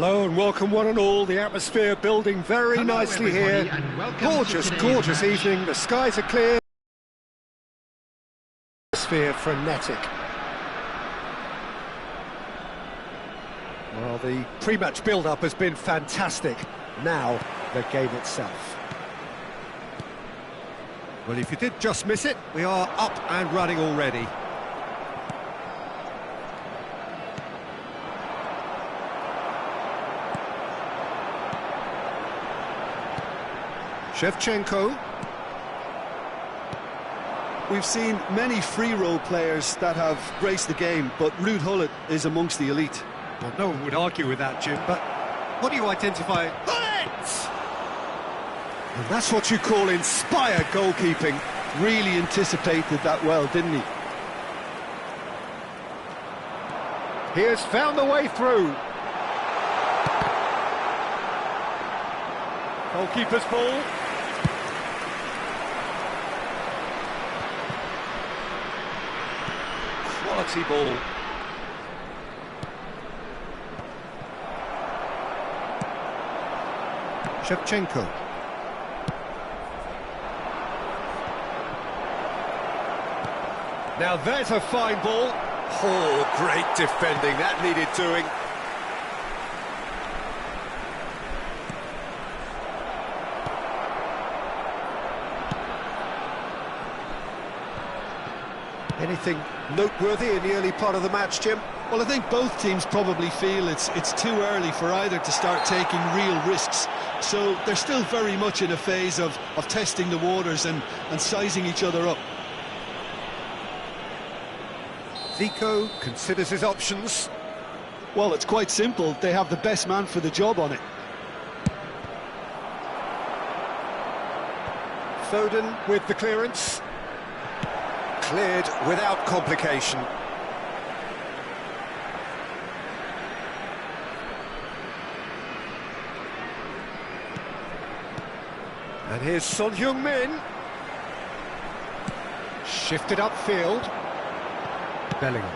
Hello and welcome one and all. The atmosphere building very nicely here. Gorgeous, gorgeous evening. The skies are clear. Atmosphere frenetic. Well, the pre-match build-up has been fantastic. Now, the game itself. Well, if you did just miss it, we are up and running already. Shevchenko. We've seen many free role players that have graced the game, but Ruud Gullit is amongst the elite. Well, no one would argue with that, Jim, but what do you identify? Gullit! And that's what you call inspired goalkeeping. Really anticipated that well, didn't he? He has found the way through. Goalkeeper's ball. Quality ball. Shevchenko. Now there's a fine ball. Oh, great defending. That needed doing. Anything noteworthy in the early part of the match, Jim? Well, I think both teams probably feel it's too early for either to start taking real risks. So they're still very much in a phase of testing the waters and sizing each other up. Zico considers his options. Well, it's quite simple. They have the best man for the job on it. Foden with the clearance. Cleared without complication. And here's Son Heung-min. Shifted upfield. Bellingham.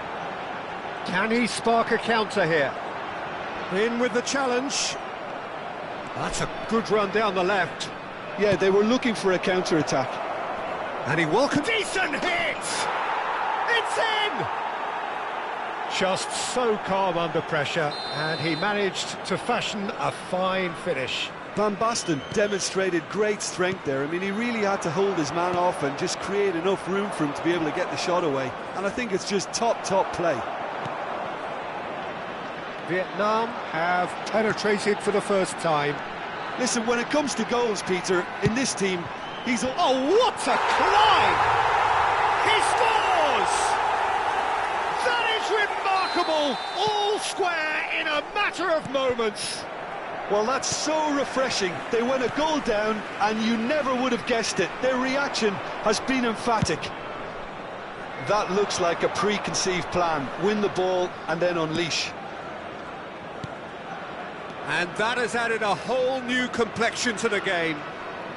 Can he spark a counter here? In with the challenge. That's a good run down the left. Yeah, they were looking for a counter-attack. And he welcomes... Decent hit! It's in! Just so calm under pressure, and he managed to fashion a fine finish. Van Basten demonstrated great strength there. I mean, he really had to hold his man off and just create enough room for him to be able to get the shot away. And I think it's just top play. Vietnam have penetrated for the first time. Listen, when it comes to goals, Peter, in this team, he's... Oh, what a climb! He scores! That is remarkable! All square in a matter of moments. Well, that's so refreshing. They went a goal down, and you never would have guessed it. Their reaction has been emphatic. That looks like a preconceived plan. Win the ball and then unleash. And that has added a whole new complexion to the game.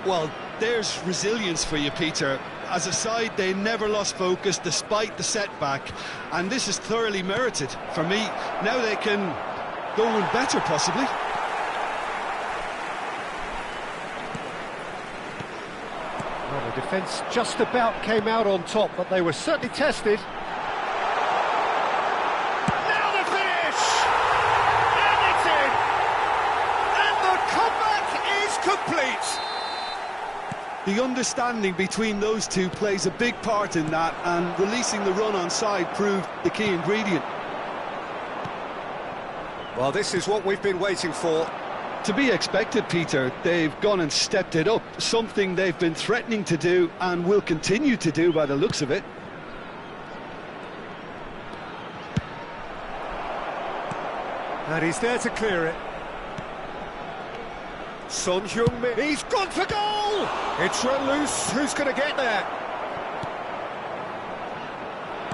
Well, there's resilience for you, Peter. As a side, they never lost focus despite the setback, and this is thoroughly merited. For me, now they can go and better, possibly. Well, the defence just about came out on top, but they were certainly tested. Now the finish! And it's in! And the comeback is complete! The understanding between those two plays a big part in that, and releasing the run on side proved the key ingredient. Well, this is what we've been waiting for. To be expected, Peter. They've gone and stepped it up, something they've been threatening to do and will continue to do by the looks of it. And he's there to clear it. Son Heung-min, he's gone for goal! It's run loose, who's going to get there?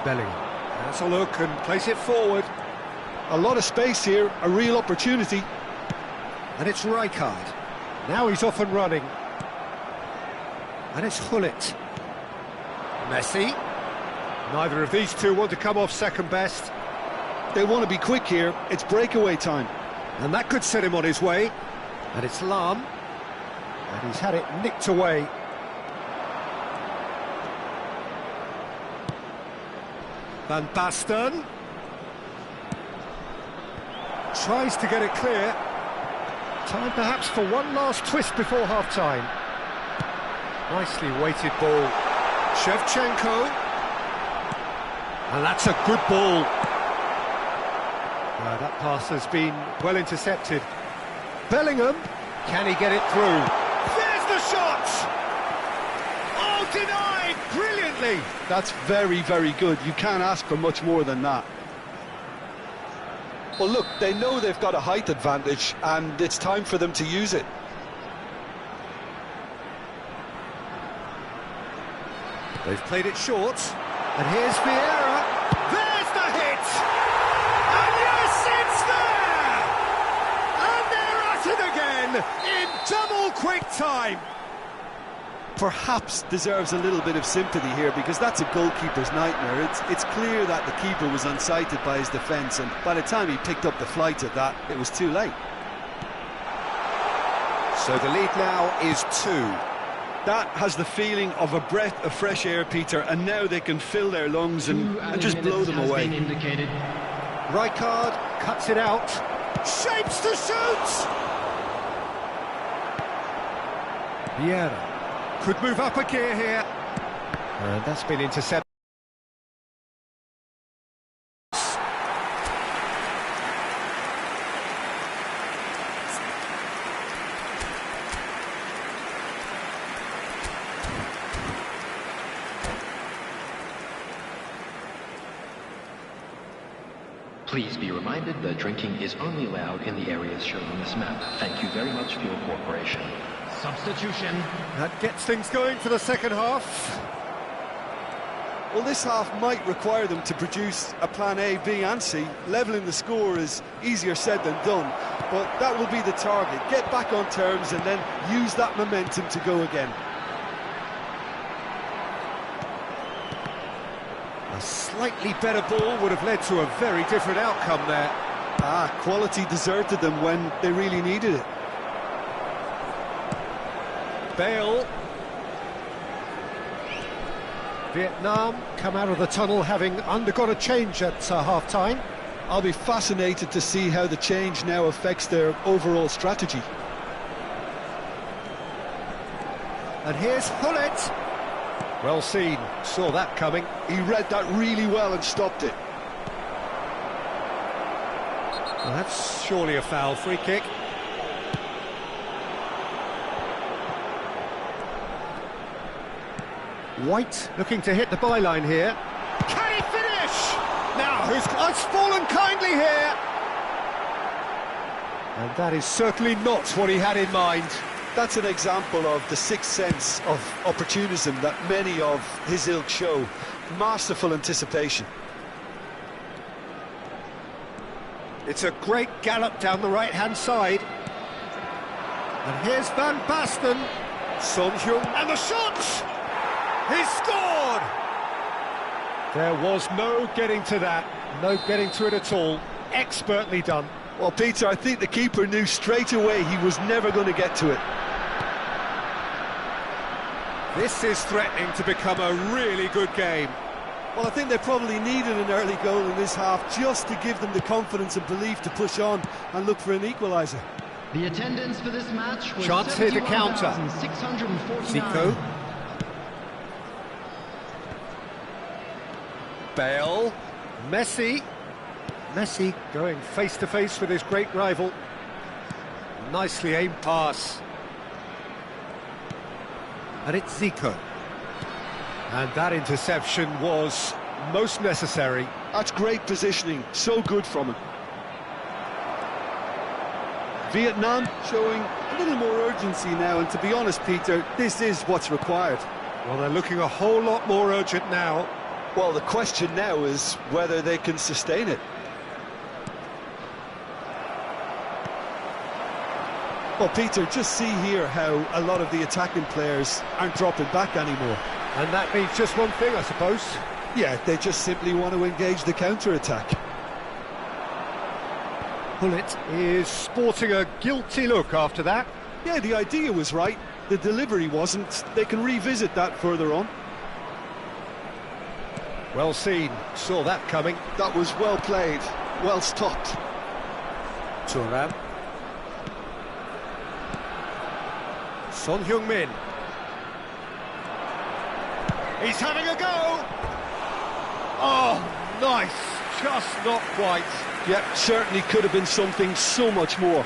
Bellingham has a look and plays it forward. A lot of space here, a real opportunity. And it's Rijkaard. Now he's off and running. And it's Gullit. Messi. Neither of these two want to come off second best. They want to be quick here, it's breakaway time. And that could set him on his way. And it's Lam. And he's had it nicked away. Van Basten. Tries to get it clear. Time perhaps for one last twist before half-time. Nicely weighted ball. Shevchenko. And that's a good ball. That pass has been well intercepted. Bellingham, can he get it through? There's the shot! Oh, denied brilliantly! That's very, very good. You can't ask for much more than that. Well, look, they know they've got a height advantage, and it's time for them to use it. They've played it short, and here's Vieira. There's the hit! And yes, it's there! And they're at it again, in double quick time! Perhaps deserves a little bit of sympathy here, because that's a goalkeeper's nightmare. It's clear that the keeper was unsighted by his defence, and by the time he picked up the flight of that, it was too late. So the lead now is 2. That has the feeling of a breath of fresh air, Peter, and now they can fill their lungs and just blow them away. Rijkaard cuts it out, shapes to shoot! Vieira could move up a gear here. And that's been intercepted. Please be reminded that drinking is only allowed in the areas shown on this map. Thank you very much for your cooperation. Substitution. That gets things going for the second half. Well, this half might require them to produce a plan A, B and C. Levelling the score is easier said than done, but that will be the target. Get back on terms and then use that momentum to go again. A slightly better ball would have led to a very different outcome there. Quality deserted them when they really needed it. Bale. Vietnam come out of the tunnel having undergone a change at half-time. I'll be fascinated to see how the change now affects their overall strategy. And here's Hullet. Well seen, saw that coming. He read that really well and stopped it. Well, that's surely a foul. Free kick. White looking to hit the byline here. Can he finish? Now, it's fallen kindly here. And that is certainly not what he had in mind. That's an example of the sixth sense of opportunism that many of his ilk show. Masterful anticipation. It's a great gallop down the right-hand side. And here's Van Basten. Son Heung, and the shot! He's scored! There was no getting to that, no getting to it at all. Expertly done. Well, Peter, I think the keeper knew straight away he was never going to get to it. This is threatening to become a really good game. Well, I think they probably needed an early goal in this half just to give them the confidence and belief to push on and look for an equaliser. The attendance for this match was chance here to counter. 71,649. Zico. Bale. Messi. Messi going face-to-face with his great rival. Nicely aimed pass. And it's Zico. And that interception was most necessary. That's great positioning, so good from him. Vietnam showing a little more urgency now, and to be honest, Peter, this is what's required. Well, they're looking a whole lot more urgent now. Well, the question now is whether they can sustain it. Well, Peter, just see here how a lot of the attacking players aren't dropping back anymore. And that means just one thing, I suppose. Yeah, they just simply want to engage the counter-attack. Pullet is sporting a guilty look after that. Yeah, the idea was right. The delivery wasn't. They can revisit that further on. Well seen, saw that coming. That was well played, well stopped. Thuram. Son Heung-min. He's having a go! Oh, nice, just not quite. Yeah, certainly could have been something so much more.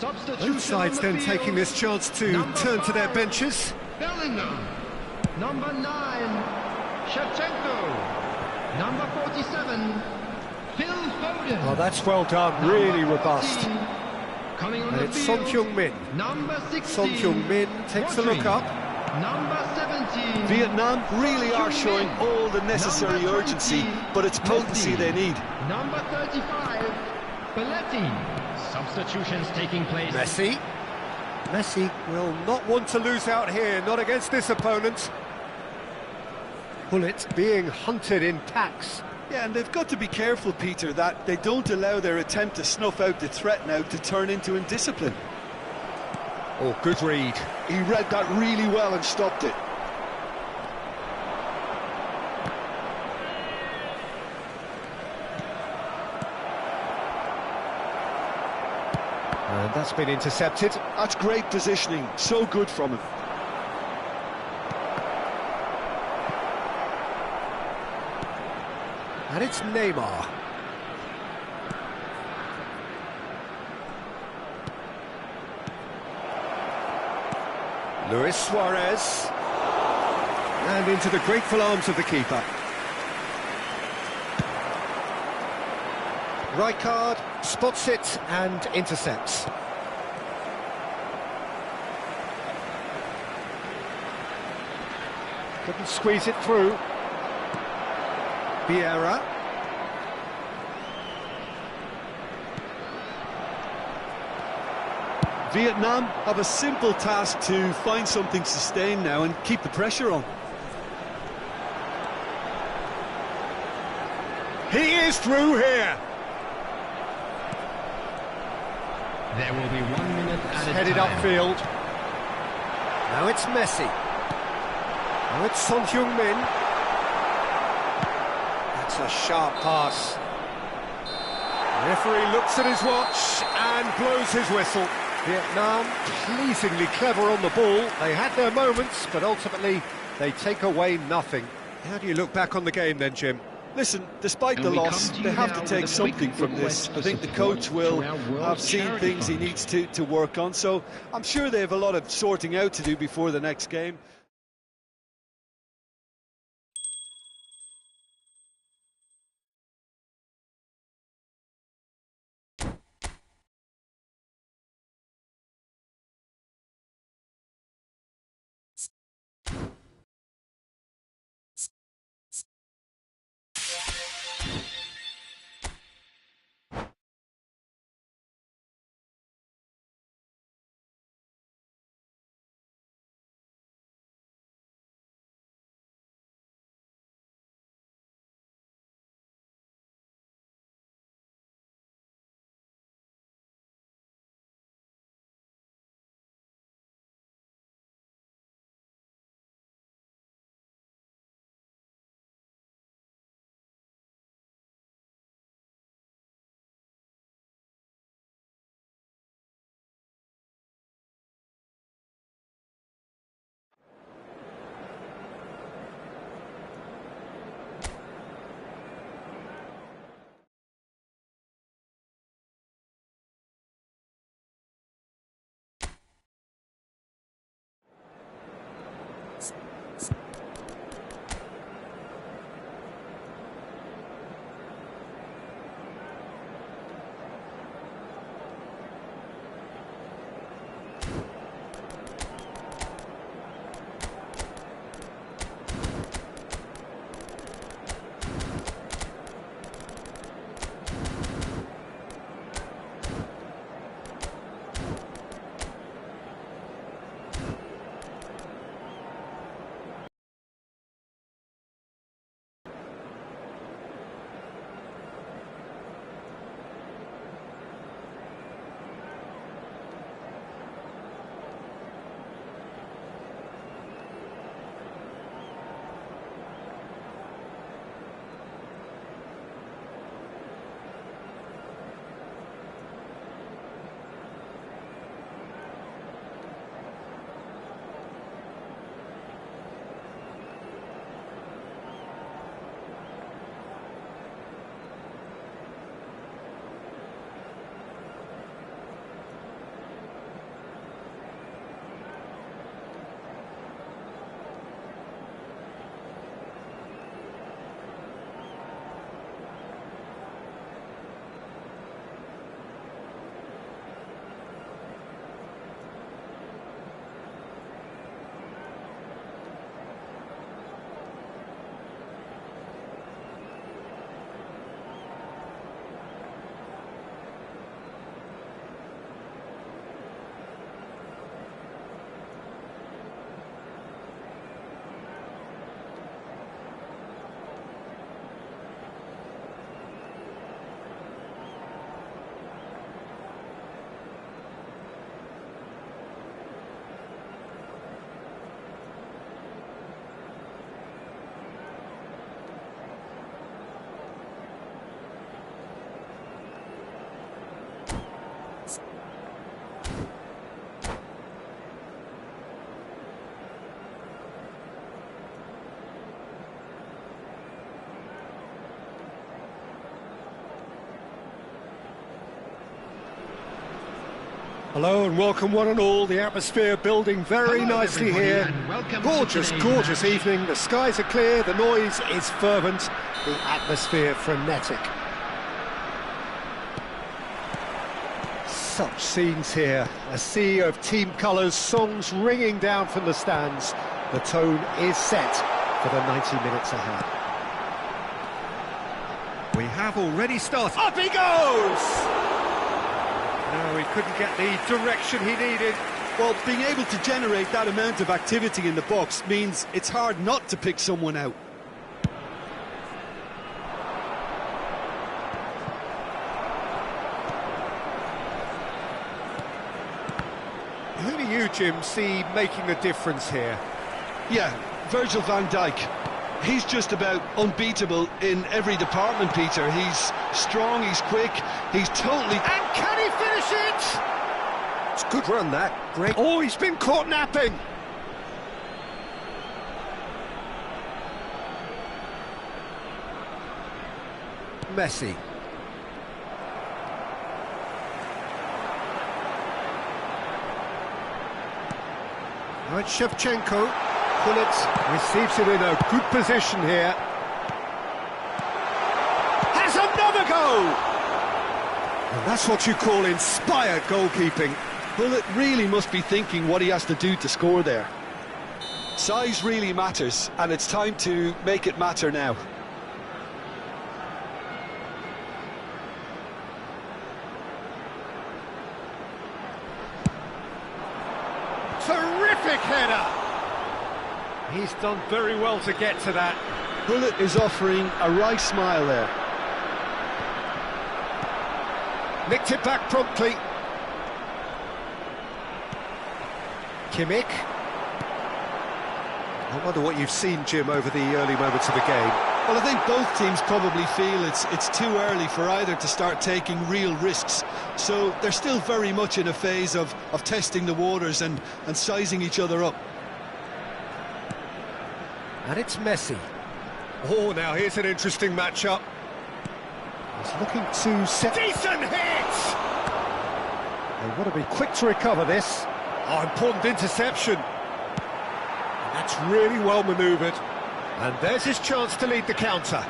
Substitution Both sides on the then field. taking this chance to Number turn to their 5, benches. Bellingham. Number 9, Shevchenko. Number 47, Phil Foden. Oh, that's well done, Number really robust. 14, coming on And the it's Son field. Heung-min. Number 16, Son Heung-min takes a Rodri. look up. Number 17, Vietnam really are showing all the necessary Number 20, urgency, but it's potency Messi. they need. Number 35, Belletti. Substitutions taking place. Messi. Messi will not want to lose out here, not against this opponent. Pullet being hunted in packs. Yeah, and they've got to be careful, Peter, that they don't allow their attempt to snuff out the threat now to turn into indiscipline. Oh, good read. He read that really well and stopped it. And that's been intercepted. That's great positioning, so good from him. And it's Neymar. Luis Suarez. And into the grateful arms of the keeper. Rijkaard spots it and intercepts. Couldn't squeeze it through. Vieira. Vietnam have a simple task to find something sustained now and keep the pressure on. He is through here. There will be 1 minute at a Headed time. upfield. Now it's Messi. Now it's Son Heung-min. That's a sharp pass. The referee looks at his watch and blows his whistle. Vietnam pleasingly clever on the ball. They had their moments, but ultimately they take away nothing. How do you look back on the game then, Jim? Listen, despite And the we come loss, to you they have now to with take a something quick from this. request I for think the support coach will to our World have seen Charity things he Fund. needs to work on, so I'm sure they have a lot of sorting out to do before the next game. Hello and welcome one and all. The atmosphere building very Hello, nicely everybody, here. and welcome to Gorgeous, today's gorgeous match. evening. The skies are clear, the noise is fervent, the atmosphere frenetic. Such scenes here. A sea of team colours, songs ringing down from the stands. The tone is set for the 90 minutes ahead. We have already started. Up he goes! No, he couldn't get the direction he needed. Well, being able to generate that amount of activity in the box means it's hard not to pick someone out. Who do you, Jim, see making the difference here? Yeah, Virgil van Dijk. He's just about unbeatable in every department, Peter. He's strong, he's quick, he's totally... And can he finish it? It's a good run, that. Great. Oh, he's been caught napping. Messi. Now it's Shevchenko. Pullet receives it in a good position here. Has another go! And that's what you call inspired goalkeeping. Bullet really must be thinking what he has to do to score there. Size really matters, and it's time to make it matter now. Terrific header! He's done very well to get to that. Bullet is offering a wry smile there. Nicked it back promptly. Kimmich. I wonder what you've seen, Jim, over the early moments of the game. Well, I think both teams probably feel it's too early for either to start taking real risks. So they're still very much in a phase of testing the waters and sizing each other up. And it's Messi. Oh, now here's an interesting matchup. He's looking to set... Decent hit! They want to be quick to recover this. Oh, important interception. And that's really well manoeuvred. And there's his chance to lead the counter.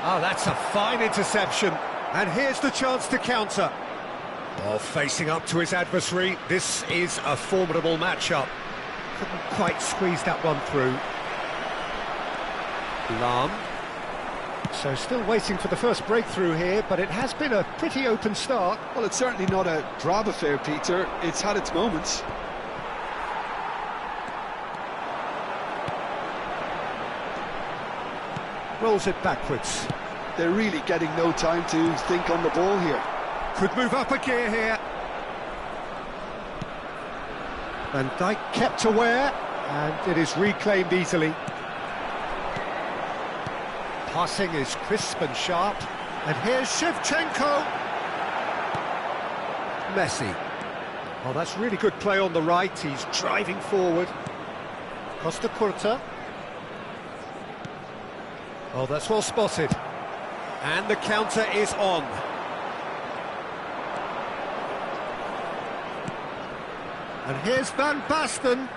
Oh, that's a fine interception. And here's the chance to counter. Oh, facing up to his adversary, this is a formidable matchup. Couldn't quite squeeze that one through. Lahm. So still waiting for the first breakthrough here, but it has been a pretty open start. Well, it's certainly not a drab affair, Peter. It's had its moments. Rolls it backwards. They're really getting no time to think on the ball here. Could move up a gear here. Van Dijk kept aware, and it is reclaimed easily. Passing is crisp and sharp. And here's Shevchenko. Messi. Oh, that's really good play on the right. He's driving forward. Costa Curta. Oh, that's well spotted. And the counter is on. And here's Van Basten.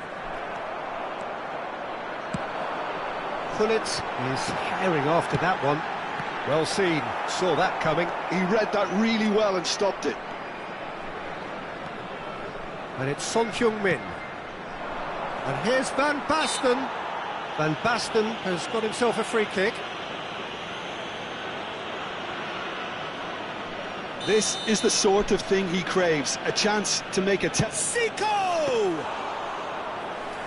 Pullet is herring after that one. Well seen, saw that coming. He read that really well and stopped it. And it's Son Heung-min. And here's Van Basten. Van Basten has got himself a free kick. This is the sort of thing he craves, a chance to make a... Zico!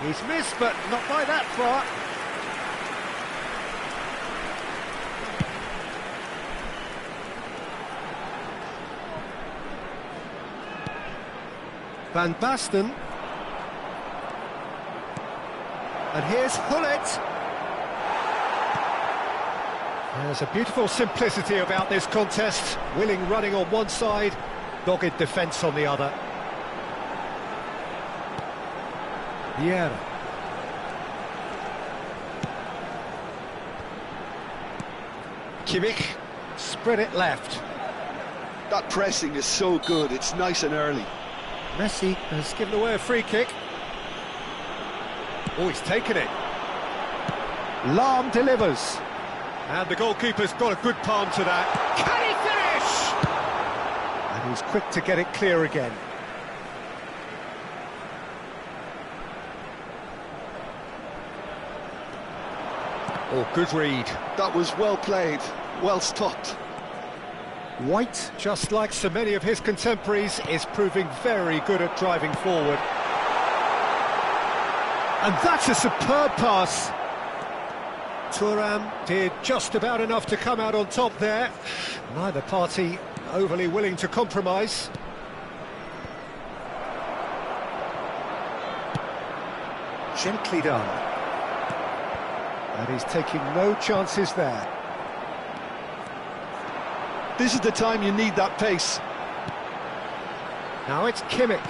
He's missed, but not by that far. Van Basten. And here's Hullet. There's a beautiful simplicity about this contest. Willing running on one side, dogged defence on the other. Vieira. Chamuc, spread it left. That pressing is so good, it's nice and early. Messi has given away a free kick. Oh, he's taken it. Lahm delivers. And the goalkeeper's got a good palm to that. Can he finish? And he's quick to get it clear again. Oh, good read. That was well played, well stopped. White, just like so many of his contemporaries, is proving very good at driving forward. And that's a superb pass. Thuram did just about enough to come out on top there. Neither party overly willing to compromise. Gently done. And he's taking no chances there. This is the time you need that pace. Now it's Chamuc.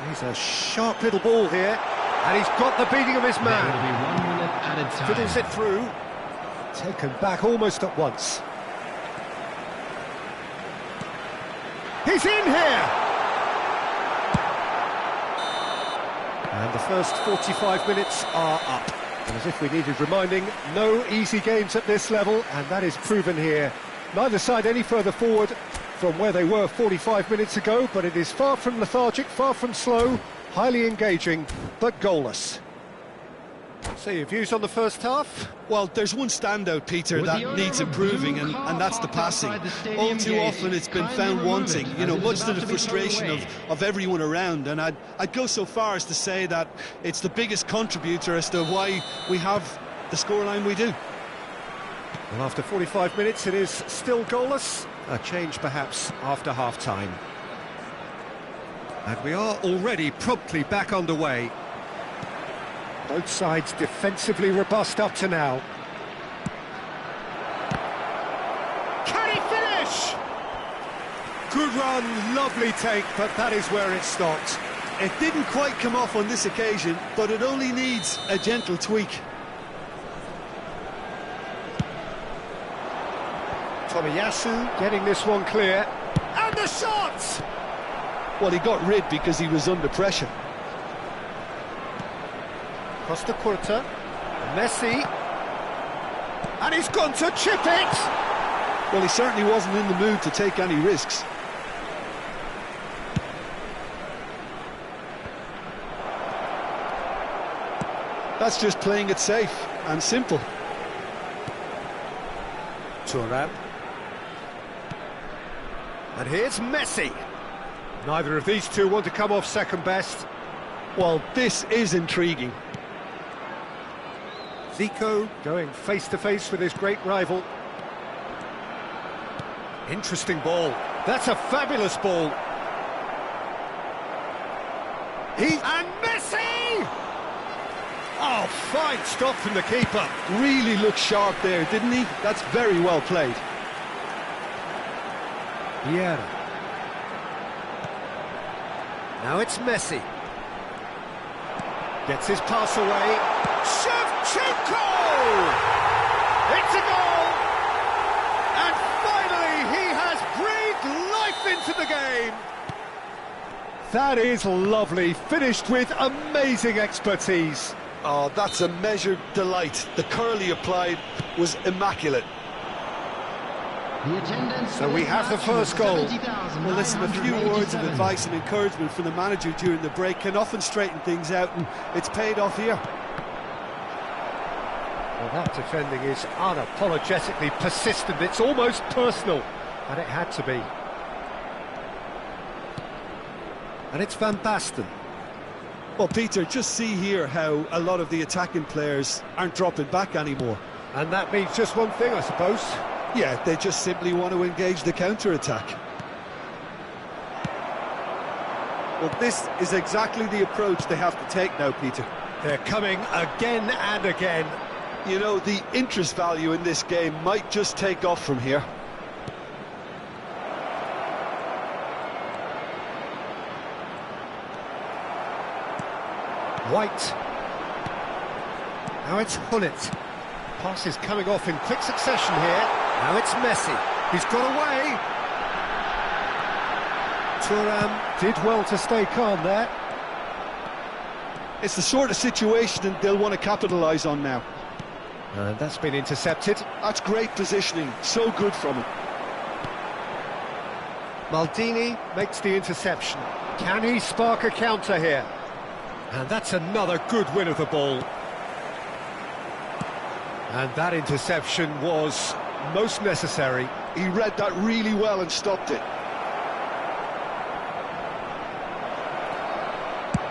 He's a sharp little ball here. And he's got the beating of his There will man. be 1 minute added time. Fiddles it through. Taken back almost at once. He's in here! And the first 45 minutes are up. And as if we needed reminding, no easy games at this level, and that is proven here. Neither side any further forward from where they were 45 minutes ago, but it is far from lethargic, far from slow, highly engaging, but goalless. So your views on the first half? Well, there's one standout, Peter, that needs improving, and that's the passing. All too often it's been found wanting, you know, much to the frustration of everyone around. And I'd go so far as to say that it's the biggest contributor as to why we have the scoreline we do. Well, after 45 minutes, it is still goalless. A change, perhaps, after half-time. And we are already promptly back underway. Both sides defensively robust up to now. Can he finish? Good run, lovely take, but that is where it stopped. It didn't quite come off on this occasion, but it only needs a gentle tweak. Tomiyasu getting this one clear. And the shot! Well, he got rid because he was under pressure. Costa Curta, Messi, and he's gone to chip it! Well, he certainly wasn't in the mood to take any risks. That's just playing it safe and simple. Thuram. And here's Messi. Neither of these two want to come off second best. Well, this is intriguing. Zico going face-to-face with his great rival. Interesting ball. That's a fabulous ball. And Messi! Oh, fine stop from the keeper. Really looked sharp there, didn't he? That's very well played. Vieira. Now it's Messi. Gets his pass away. Shevchenko! It's a goal! And finally he has breathed life into the game. That is lovely, finished with amazing expertise. Oh, that's a measured delight. The curl he applied was immaculate. So we have the first goal. Well, listen, a few words of advice and encouragement from the manager during the break can often straighten things out, and it's paid off here. Well, that defending is unapologetically persistent. It's almost personal, and it had to be. And it's Van Basten. Well, Peter, just see here how a lot of the attacking players aren't dropping back anymore. And that means just one thing, I suppose. Yeah, they just simply want to engage the counter-attack. Well, this is exactly the approach they have to take now, Peter. They're coming again and again. You know, the interest value in this game might just take off from here. White. Now it's Hullet. Pass is coming off in quick succession here. Now it's Messi. He's got away. Thuram did well to stay calm there. It's the sort of situation they'll want to capitalise on now. And that's been intercepted. That's great positioning, so good from him. Maldini makes the interception. Can he spark a counter here? And that's another good win of the ball. And that interception was most necessary. He read that really well and stopped it.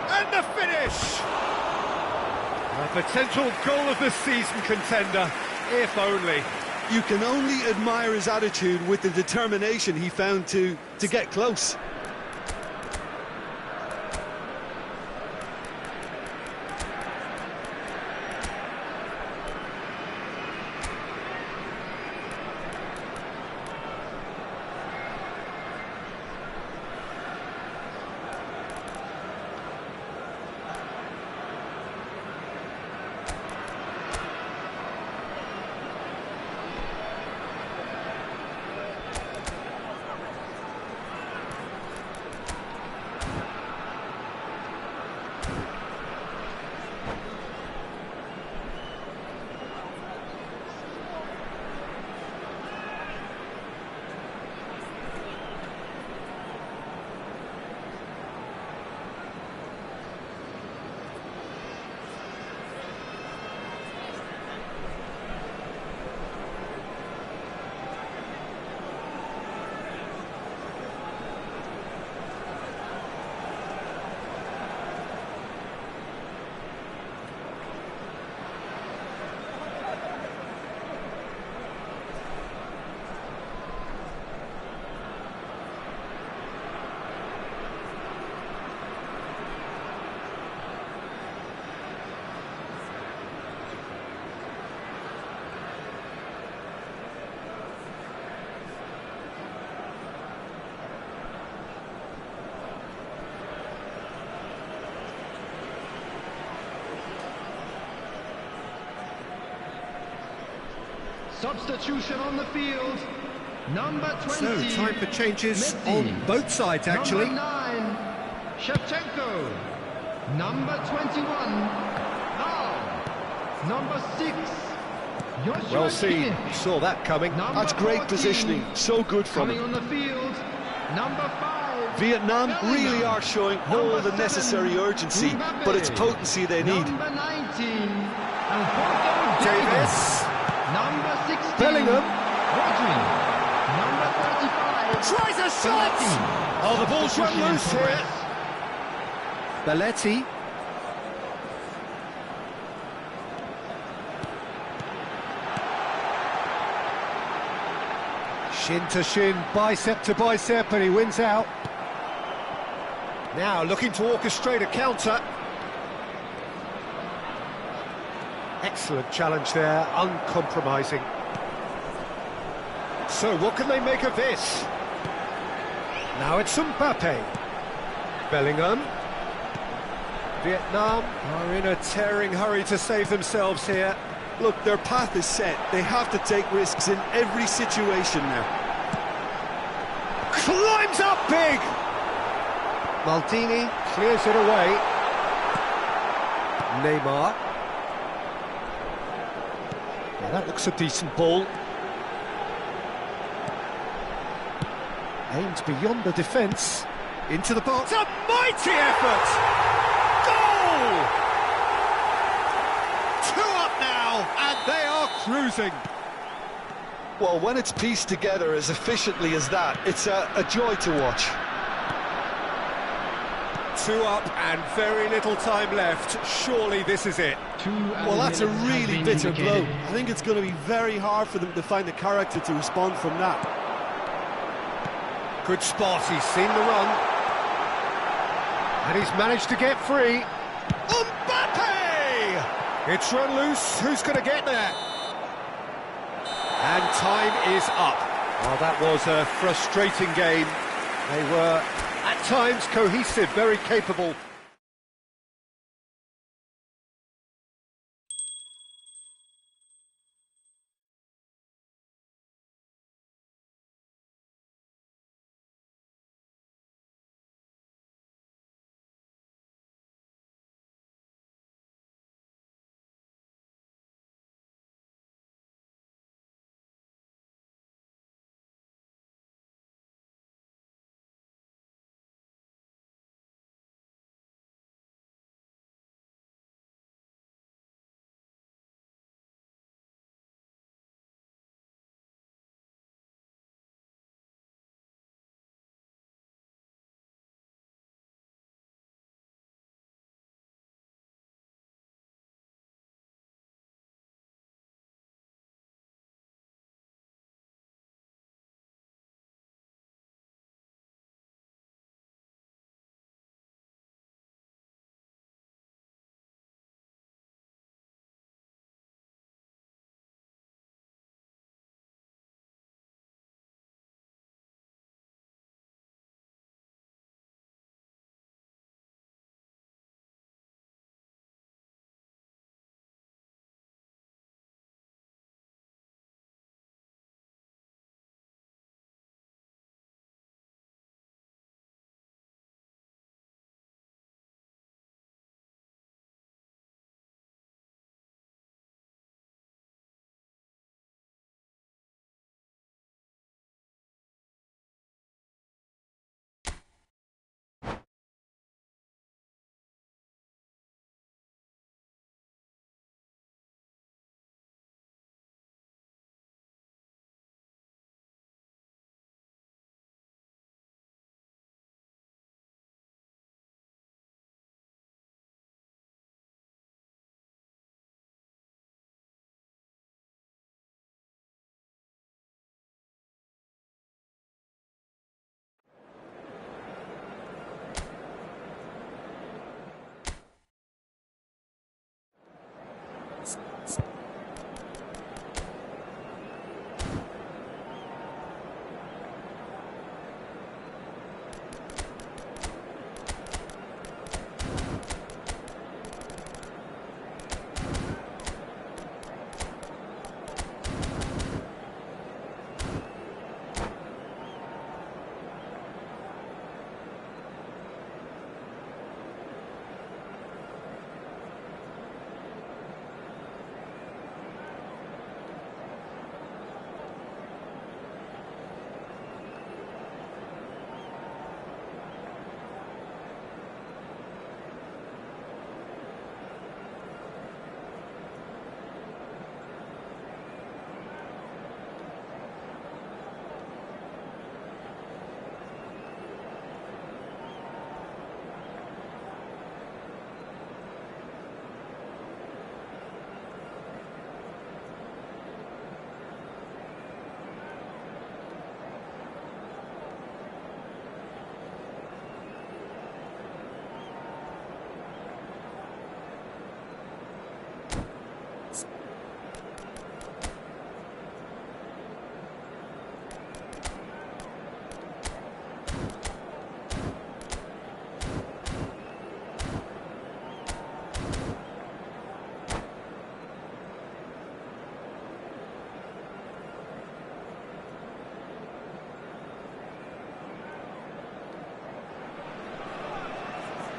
And the finish! A potential goal of the season contender, if only. You can only admire his attitude with the determination he found to get close. Substitution on the field. Number 20. So, time for changes Messi. on both sides, actually. Number 9, Shevchenko. Number 21, Now. Number 6, Joshua Well seen, Kimmich. saw that coming. Number That's great 14, positioning, so good from coming him. on the field. Number 5, Vietnam really Bellingham. are showing all Number the 7, necessary urgency, Mbappe. but it's potency they need. Number 19, Alfonso Davis. Number 16, Bellingham. Rodri. Number 35, Tries a shot! Belletti. Oh, the ball's run Substitution in loose here. progress. Belletti. Shin to shin, bicep to bicep, and he wins out. Now looking to orchestrate a counter. Excellent challenge there, uncompromising. So what can they make of this? Now it's Mbappe. Bellingham. Vietnam are in a tearing hurry to save themselves here. Look, their path is set. They have to take risks in every situation now. Climbs up big! Maldini clears it away. Neymar. Yeah, that looks a decent ball. Aimed beyond the defence. Into the box. A mighty effort! Goal! 2 up now, and they are cruising. Well, when it's pieced together as efficiently as that, it's a joy to watch. 2 up and very little time left. Surely this is it. Well, that's a really bitter blow. I think it's going to be very hard for them to find the character to respond from that. Good spot, he's seen the run. And he's managed to get free. Mbappe! It's run loose, who's going to get there? And time is up. Well, that was a frustrating game. They were, at times, cohesive, very capable.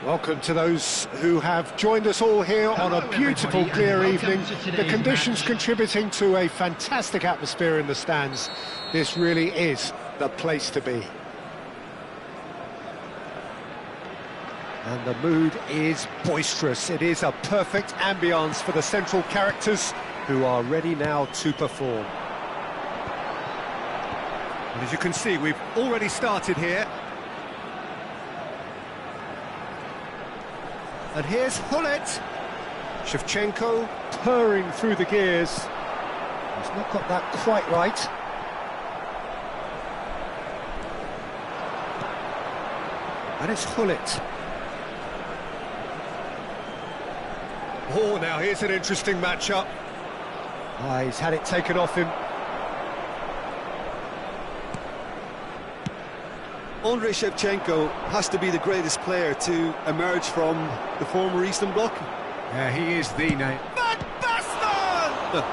Welcome to those who have joined us all here on a beautiful, clear evening. The conditions contributing to a fantastic atmosphere in the stands. This really is the place to be. And the mood is boisterous. It is a perfect ambience for the central characters who are ready now to perform. And as you can see, we've already started here. And here's Hullet. Shevchenko purring through the gears. He's not got that quite right. And it's Hullet. Oh, now here's an interesting matchup. Ah, he's had it taken off him. Andrei Shevchenko has to be the greatest player to emerge from the former Eastern Bloc. Yeah, he is the name. Van Basten!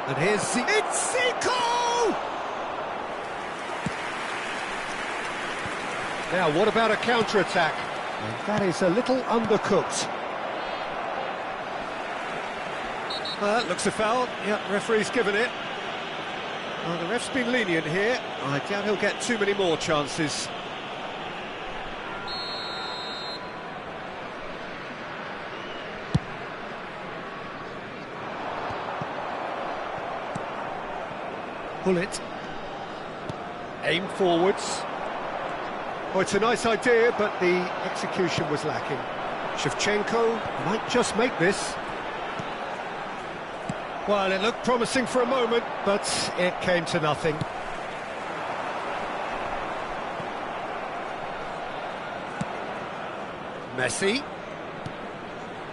And here's it's Zico! Now, what about a counter-attack? And that is a little undercooked. That looks a foul. Yep, referee's given it. Well, the ref's been lenient here. I doubt he'll get too many more chances. Hullet. Aim forwards. Oh, it's a nice idea, but the execution was lacking. Shevchenko might just make this. Well, it looked promising for a moment, but it came to nothing. Messi.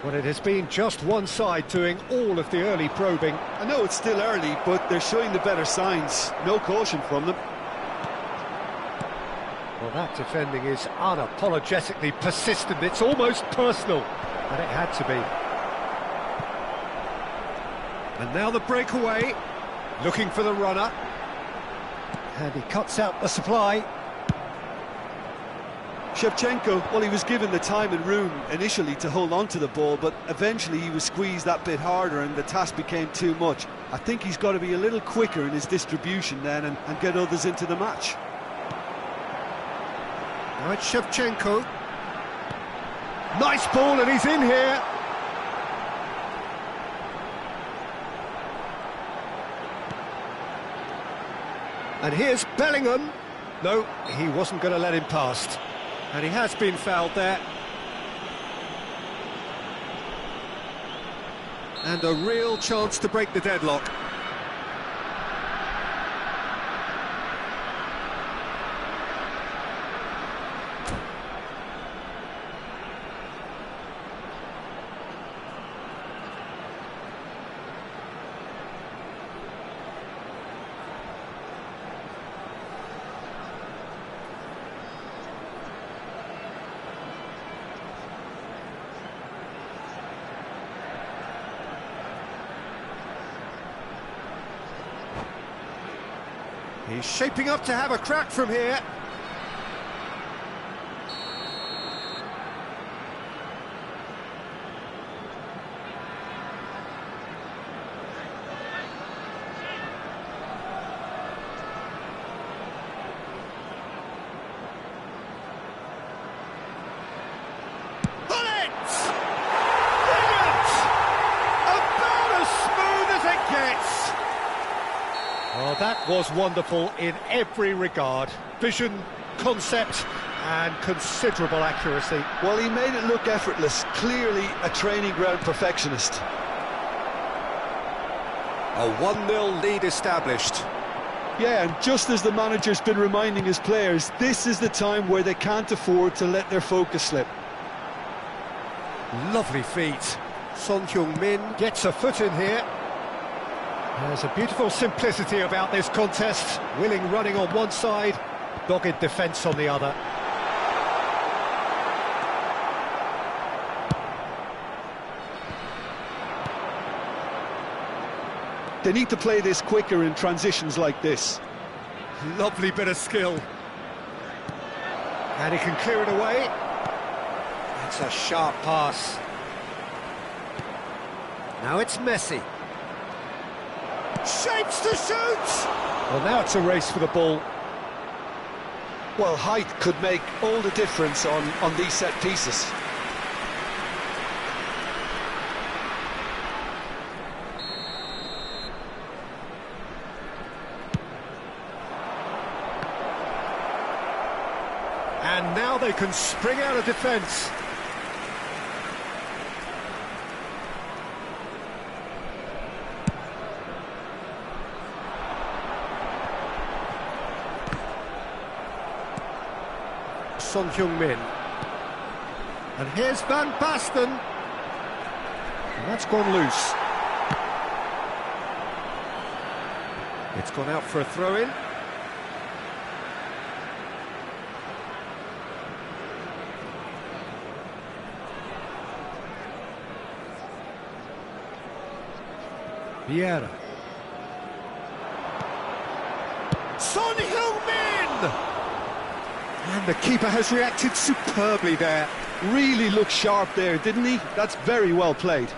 Well, it has been just one side doing all of the early probing. I know it's still early, but they're showing the better signs. No caution from them. Well, that defending is unapologetically persistent. It's almost personal, and it had to be. And now the breakaway, looking for the runner. And he cuts out the supply. Shevchenko, well, he was given the time and room initially to hold on to the ball, but eventually he was squeezed that bit harder and the task became too much. I think he's got to be a little quicker in his distribution then and get others into the match. Now it's Shevchenko. Nice ball, and he's in here. And here's Bellingham. No, he wasn't going to let him past. And he has been fouled there. And a real chance to break the deadlock. He's shaping up to have a crack from here. Bullet! Brilliant! About as smooth as it gets. Oh, that was wonderful in every regard. Vision, concept, and considerable accuracy. Well, he made it look effortless. Clearly a training ground perfectionist. A 1-0 lead established. Yeah, and just as the manager's been reminding his players, this is the time where they can't afford to let their focus slip. Lovely feet. Son Heung-min gets a foot in here. There's a beautiful simplicity about this contest. Willing running on one side, dogged defence on the other. They need to play this quicker in transitions like this. Lovely bit of skill. And he can clear it away. That's a sharp pass. Now it's Messi. Shapes to shoot! Well, now it's a race for the ball. Well, height could make all the difference on these set pieces. And now they can spring out of defence. Son Heung-min. And here's Van Basten. And that's gone loose. It's gone out for a throw-in. Vieira. Son Heung-min! And the keeper has reacted superbly there. Really looked sharp there, didn't he? That's very well played.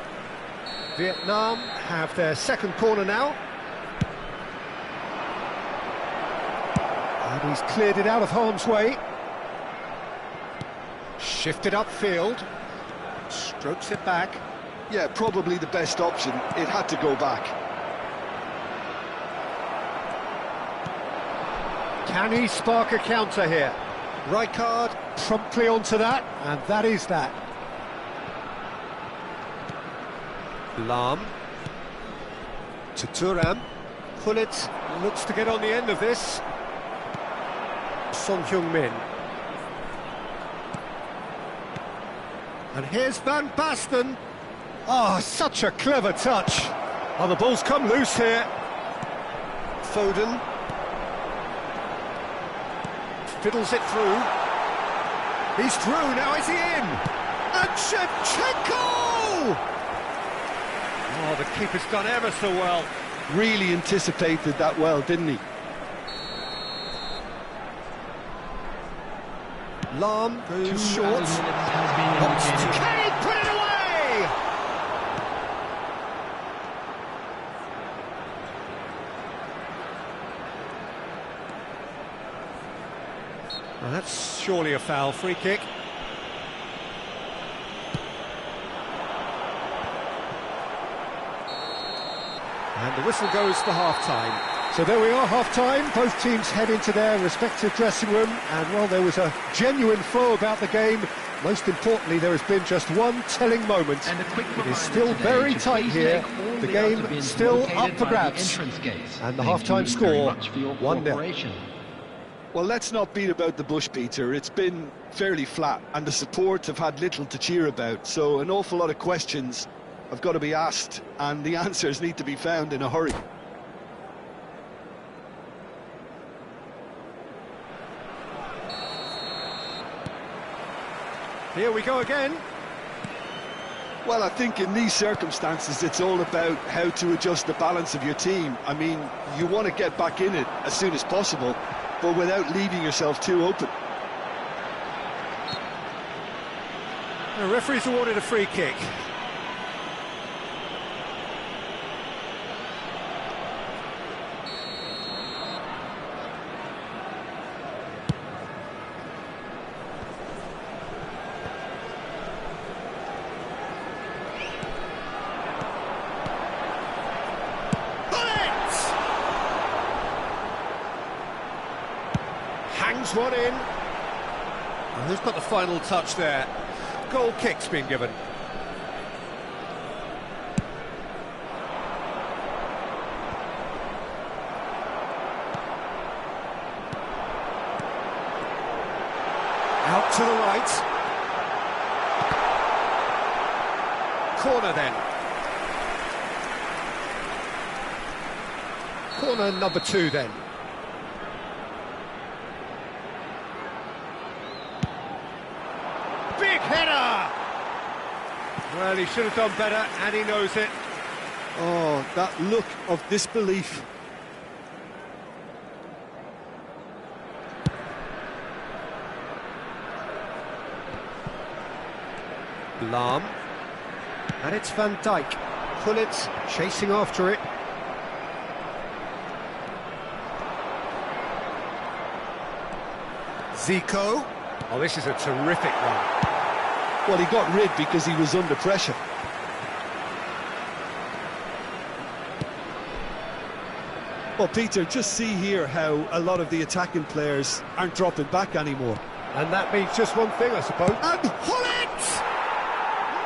Vietnam have their second corner now. And he's cleared it out of harm's way. Shifted upfield. Strokes it back. Yeah, probably the best option. It had to go back. Can he spark a counter here? Rijkaard promptly onto that, and that is that. Lahm to Thuram. Gullit looks to get on the end of this. Son Heung-min. And here's Van Basten. Oh, such a clever touch. Oh, the ball's come loose here. Foden. Fiddles it through. He's through, now is he in? And Shevchenko! Oh, the keeper's done ever so well. Really anticipated that well, didn't he? Lahm goes short. Has been Can he put it away? Well, that's surely a foul. Free kick. And the whistle goes for half-time. So there we are, half-time. Both teams head into their respective dressing room. And, well, there was a genuine flow about the game. Most importantly, there has been just one telling moment. And a quick It is still very tight here. The game still up for grabs. And the half-time score, 1-0. Well, let's not beat about the bush, Peter. It's been fairly flat, and the support have had little to cheer about. So an awful lot of questions have got to be asked, and the answers need to be found in a hurry. Here we go again. Well, I think in these circumstances, it's all about how to adjust the balance of your team. I mean, you want to get back in it as soon as possible, but without leaving yourself too open. The referee's awarded a free kick. Hangs one in. And who's got the final touch there? Goal kick's been given. Out to the right. Corner then. Corner number 2 then. Big header! Well, he should have done better, and he knows it. Oh, that look of disbelief. Lahm. And it's Van Dijk. Gullit chasing after it. Zico. Oh, this is a terrific run. Well, he got rid because he was under pressure. Well, Peter, just see here how a lot of the attacking players aren't dropping back anymore. And that means just one thing, I suppose. And Gullit!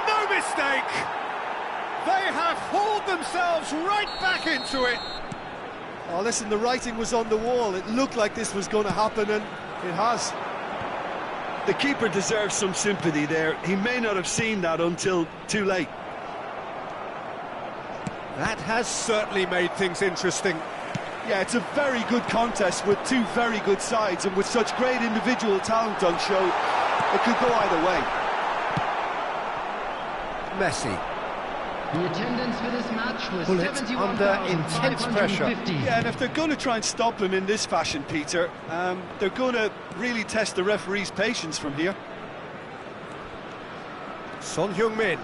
No mistake! They have hauled themselves right back into it. Oh, listen, the writing was on the wall. It looked like this was going to happen, and it has. The keeper deserves some sympathy there. He may not have seen that until too late. That has certainly made things interesting. Yeah, it's a very good contest with two very good sides, and with such great individual talent on show, it could go either way. Messi. The attendance for this match was Gullit under intense pressure. Yeah, and if they're going to try and stop him in this fashion, Peter, they're going to really test the referee's patience from here. Son Heung-min.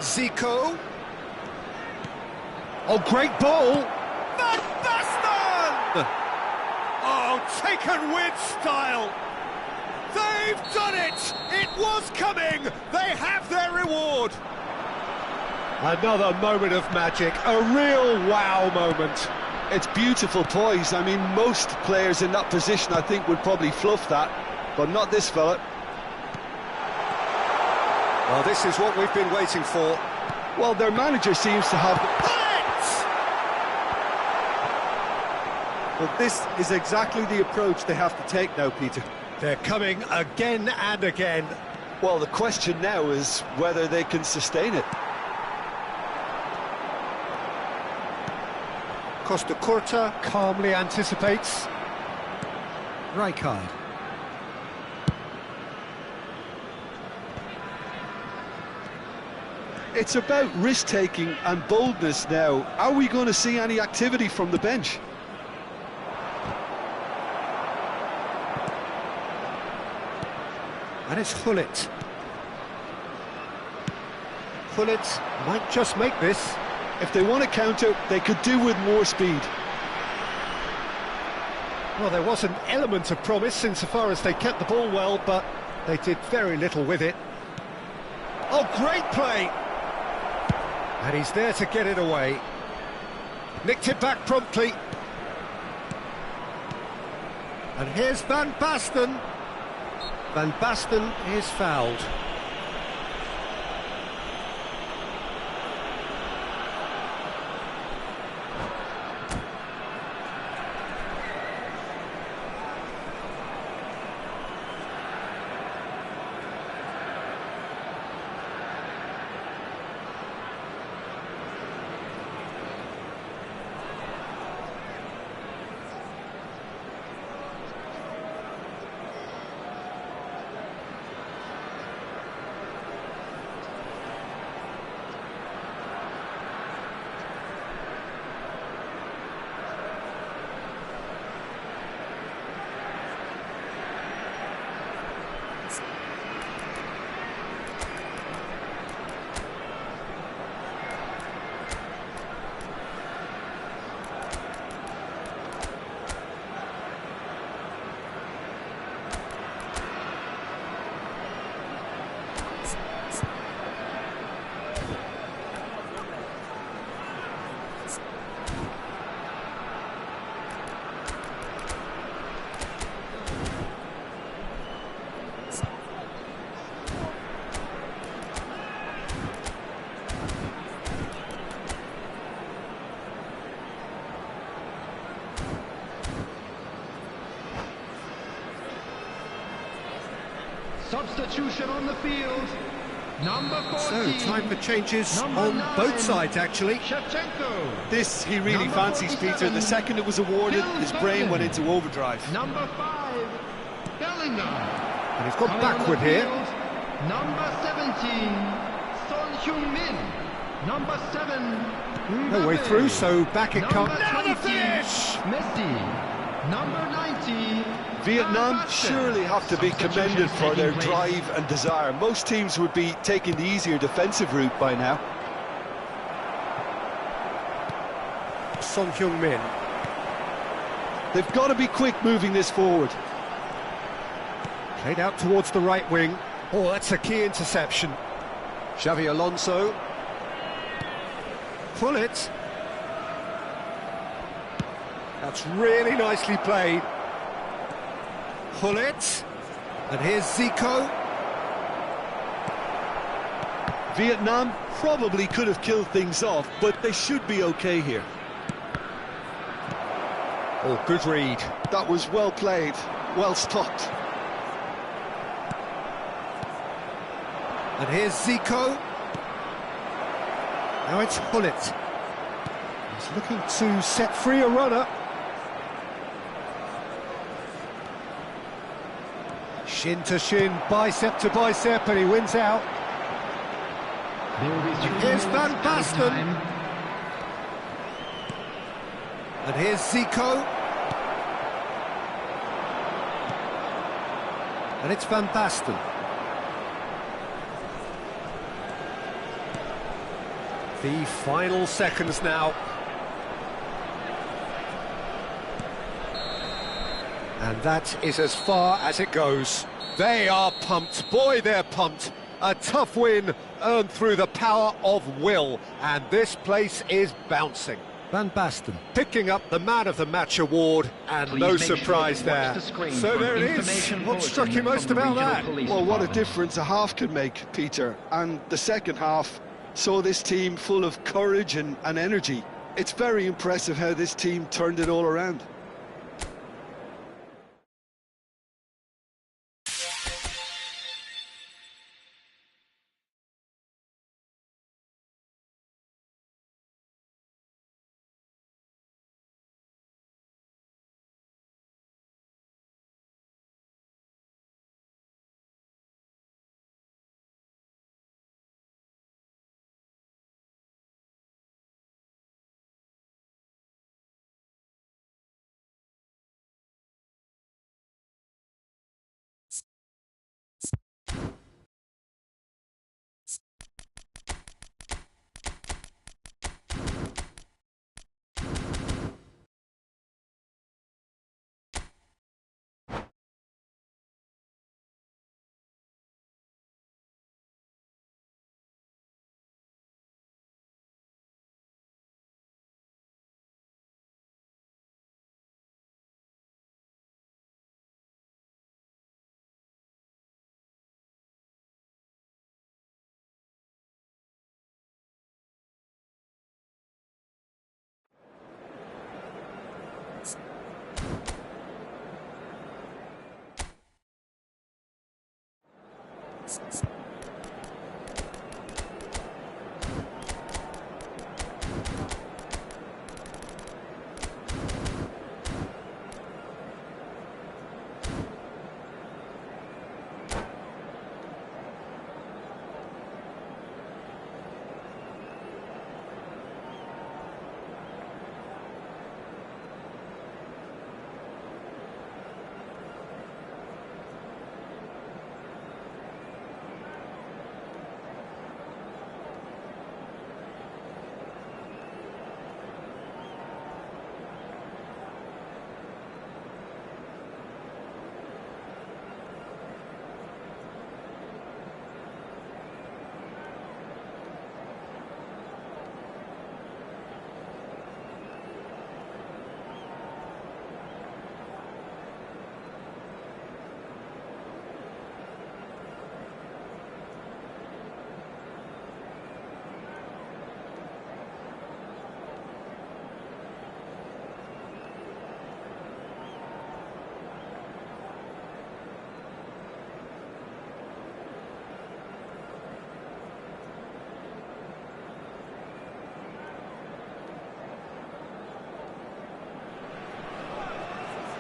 Zico. Oh, great ball! Van Basten! Oh, taken with style! They've done it! It was coming! They have their reward! Another moment of magic, a real wow moment. It's beautiful poise. I mean, most players in that position, I think, would probably fluff that, but not this fella. Well, this is what we've been waiting for. Well, their manager seems to have... Well, this is exactly the approach they have to take now, Peter. They're coming again and again. Well, the question now is whether they can sustain it. Costa Curta calmly anticipates. Rijkaard. It's about risk-taking and boldness now. Are we going to see any activity from the bench? And it's Gullit. Gullit might just make this. If they want to counter, they could do with more speed. Well, there was an element of promise insofar as they kept the ball well, but they did very little with it. Oh, great play! And he's there to get it away. Nicked it back promptly. And here's Van Basten. Van Basten is fouled. Substitution on the field. Number 14. So, time for changes Number on 9, both sides, actually. Shevchenko. This he really Number fancies, Peter. 47, The second it was awarded, his brain went into overdrive. Number 5, Bellingham. And he's gone Coming on the backward here. field, Number 17, Son Heung-min. Number 7. No way through, so back it comes. Now the 20, finish! Messi. Number 90. Vietnam Van Basten. surely have to be commended for their drive and desire. Most teams would be taking the easier defensive route by now. Son Heung-min. They've got to be quick moving this forward. Played out towards the right wing. Oh, that's a key interception. Xavi Alonso. Pull it. That's really nicely played. Pull it. And here's Zico. Vietnam probably could have killed things off, but they should be okay here. Oh, good read. That was well played, well stopped. And here's Zico. Now it's Hullet. He's looking to set free a runner. Shin to shin, bicep to bicep, and he wins out. Here's Van Basten. And here's Zico. And it's Van Basten. The final seconds now. And that is as far as it goes. They are pumped. Boy, they're pumped. A tough win earned through the power of will. And this place is bouncing. Van Basten picking up the Man of the Match award, and Please no make sure surprise to watch there. the screen So for there it is. information What struck you bulletin most from the about regional that? police Well, what a department. difference a half can make, Peter. And the second half saw this team full of courage and energy. It's very impressive how this team turned it all around.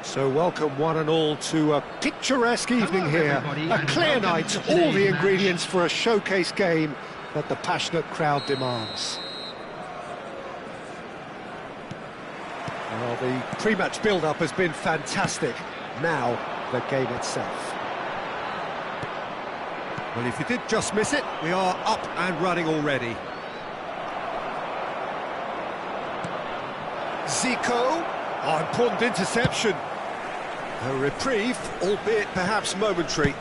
So welcome one and all to a picturesque evening here. everybody, A and clear welcome night, to all today's the match. ingredients for a showcase game. that the passionate crowd demands. Well, the pre-match build-up has been fantastic. Now, the game itself. Well, if you did just miss it, we are up and running already. Zico, important interception. A reprieve, albeit perhaps momentary.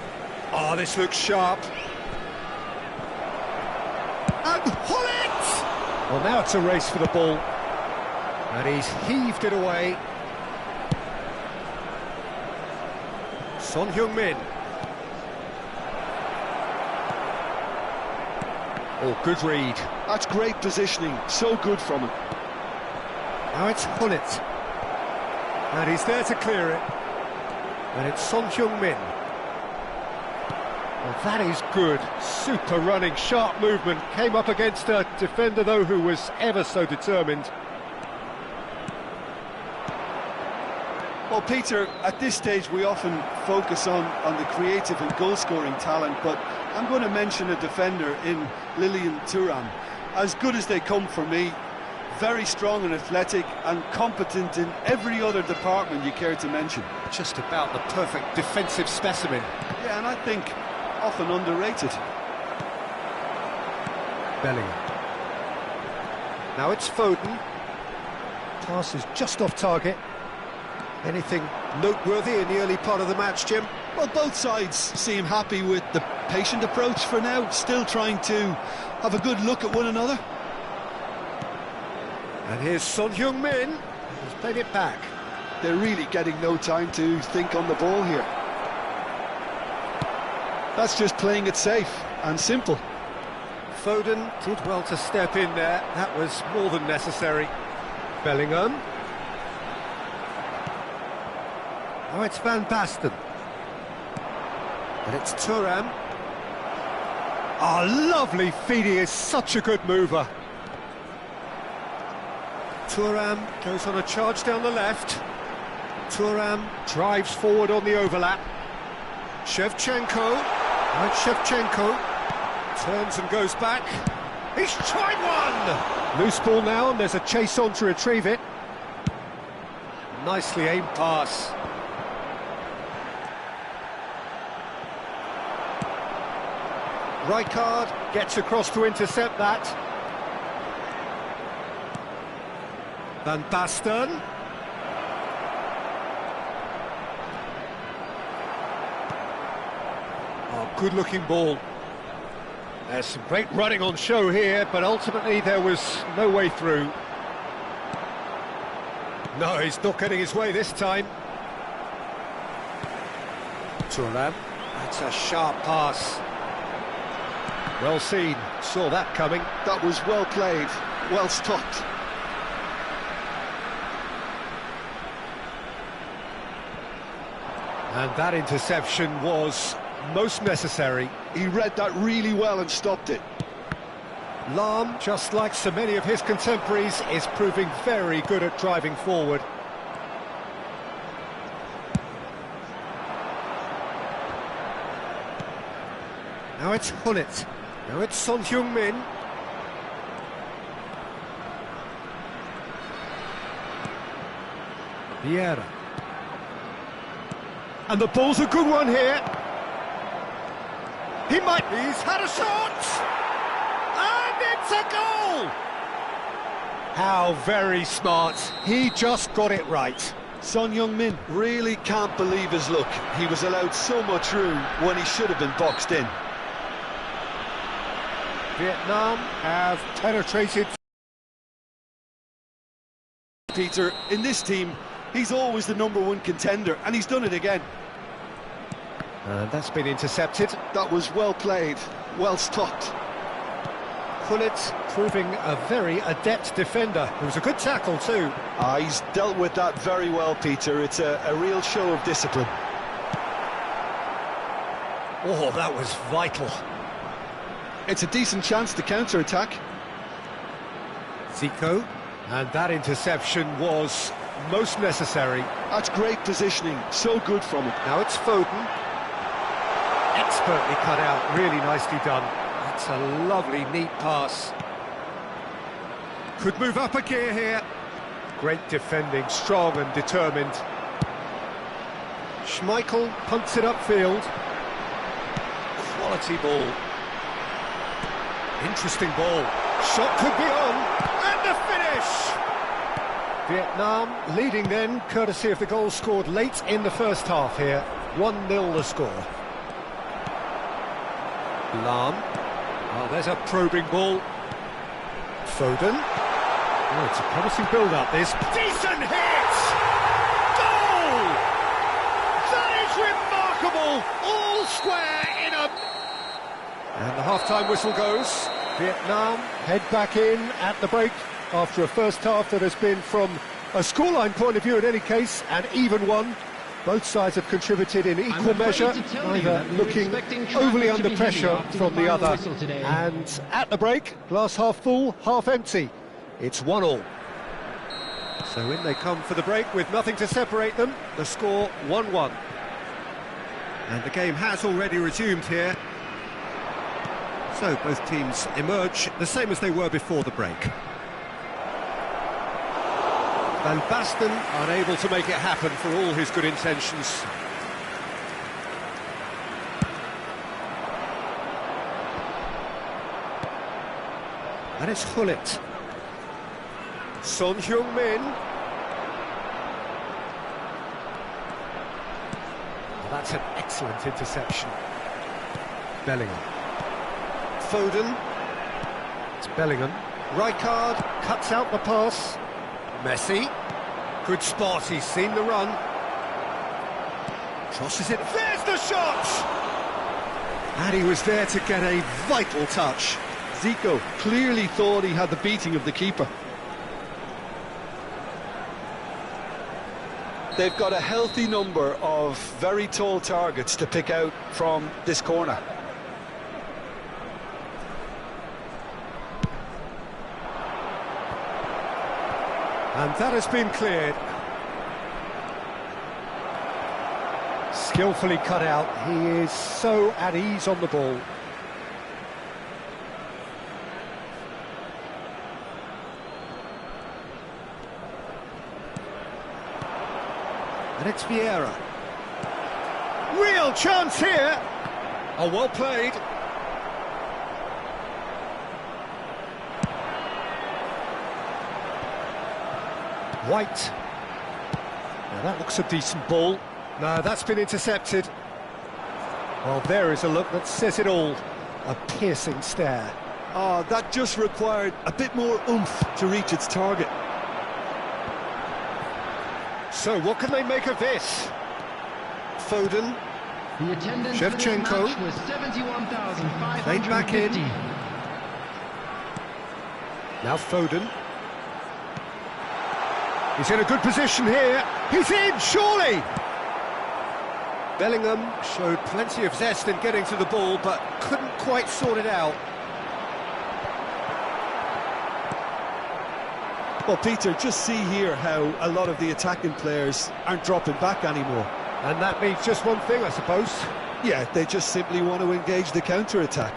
This looks sharp. And Hullet! Well, now it's a race for the ball. And he's heaved it away. Son Heung-min. Oh, good read. That's great positioning, so good from him. Now it's Hullet. And he's there to clear it. And it's Son Heung-min. Well, that is good. Super running, sharp movement. Came up against a defender, though, who was ever so determined. Well, Peter, at this stage we often focus on the creative and goal-scoring talent, but I'm going to mention a defender in Lilian Thuram. As good as they come for me, very strong and athletic and competent in every other department you care to mention. Just about the perfect defensive specimen. Yeah, and I think often underrated. Bellingham. Now it's Foden. Pass is just off target. Anything noteworthy in the early part of the match, Jim? Well, both sides seem happy with the patient approach for now, still trying to have a good look at one another. And here's Son Heung-min, who's played it back. They're really getting no time to think on the ball here. That's just playing it safe and simple. Foden did well to step in there. That was more than necessary. Bellingham. Oh, it's Van Basten. And it's Thuram. Lovely feed. He is such a good mover. Thuram goes on a charge down the left. Thuram drives forward on the overlap. Shevchenko. Right, Shevchenko turns and goes back. He's tried one! Loose ball now, and there's a chase on to retrieve it. Nicely aimed pass. Rijkaard gets across to intercept that. Van Basten. Good-looking ball. There's some great running on show here, but ultimately there was no way through. No, he's not getting his way this time. Thuram. That's a sharp pass. Well seen, saw that coming. That was well played, well stopped. And that interception was most necessary. He read that really well and stopped it. Lahm, just like so many of his contemporaries, is proving very good at driving forward. Now it's Hullet. Now it's Son Heung-min. Vieira. And the ball's a good one here. He's had a shot! And it's a goal! How very smart. He just got it right. Son Heung-min really can't believe his luck. He was allowed so much room when he should have been boxed in. Vietnam have penetrated. Peter, in this team, he's always the #1 contender, and he's done it again. And that's been intercepted. That was well played, well stopped. Hullet proving a very adept defender. It was a good tackle too. He's dealt with that very well, Peter. It's a real show of discipline. Oh, that was vital. It's a decent chance to counter-attack. Zico, and that interception was most necessary. That's great positioning, so good from him. Now it's Foden. Expertly cut out, really nicely done. That's a lovely, neat pass. Could move up a gear here. Great defending, strong and determined. Schmeichel punts it upfield. Quality ball. Interesting ball. Shot could be on. And the finish! Vietnam leading then, courtesy of the goal scored late in the first half here. 1-0 the score. Lahm. Oh, there's a probing ball. Foden. Oh, it's a promising build-up, this. Decent hit! Goal! That is remarkable! All square in a... And the half-time whistle goes. Vietnam head back in at the break after a first half that has been, from a scoreline point of view in any case, an even one. Both sides have contributed in equal measure, neither looking overly under pressure from the other. And at the break, glass half full, half empty. It's 1-1. So in they come for the break with nothing to separate them. The score 1-1. And the game has already resumed here. So both teams emerge the same as they were before the break. Van Basten unable to make it happen for all his good intentions. And it's Gullit. Son Heung-min. Well, that's an excellent interception. Bellingham. Foden. It's Bellingham. Rijkaard cuts out the pass. Messi. Good spot, he's seen the run. Crosses it. There's the shot! And he was there to get a vital touch. Zico clearly thought he had the beating of the keeper. They've got a healthy number of very tall targets to pick out from this corner. And that has been cleared. Skillfully cut out. He is so at ease on the ball. And it's Vieira. Real chance here. Oh, well played. White. Now that looks a decent ball. No, that's been intercepted. Well, there is a look that says it all. A piercing stare. Oh, that just required a bit more oomph to reach its target. So, what can they make of this? Foden. The attendance Shevchenko. was 71,550. Played back in. Now Foden. He's in a good position here. He's in, surely! Bellingham showed plenty of zest in getting to the ball, but couldn't quite sort it out. Well, Peter, just see here how a lot of the attacking players aren't dropping back anymore. And that means just one thing, I suppose. Yeah, they just simply want to engage the counter-attack.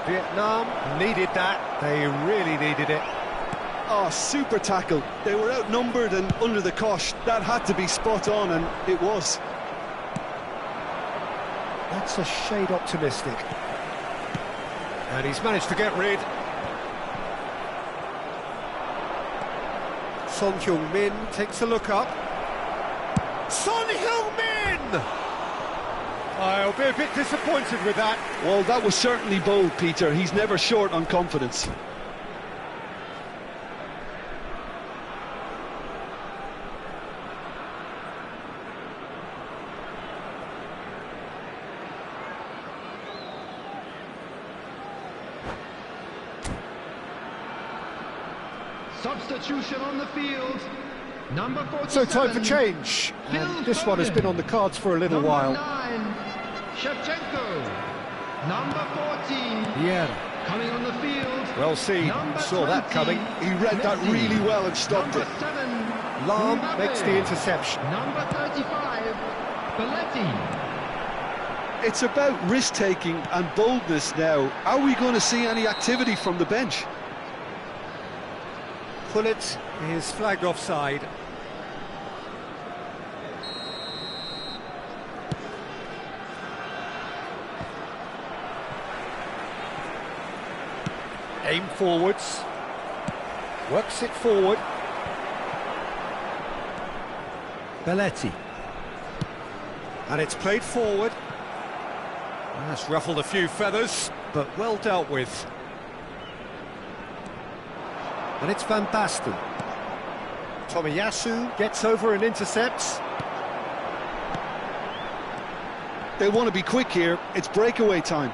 Vietnam needed that. They really needed it. Oh, super tackle. They were outnumbered and under the cosh. That had to be spot on, and it was. That's a shade optimistic. And he's managed to get rid. Son Heung-min takes a look up. Son Heung-min! I'll be a bit disappointed with that. Well, that was certainly bold, Peter. He's never short on confidence. Substitution on the field. Number 47. So time for change. And this one has been on the cards for a little while. Number 9, Shevchenko. Number 14. Yeah. Coming on the field. Well seen. Number Saw that 20, coming. He read that Messi. really well and stopped Number it. 7. Lahm Mbappe. makes the interception. Number 35. Belletti. It's about risk-taking and boldness now. Are we going to see any activity from the bench? Pullet is flagged offside. Aim forwards. Works it forward. Belletti. And it's played forward. That's ruffled a few feathers, but well dealt with. And it's Van Basten. Tomiyasu gets over and intercepts. They want to be quick here. It's breakaway time.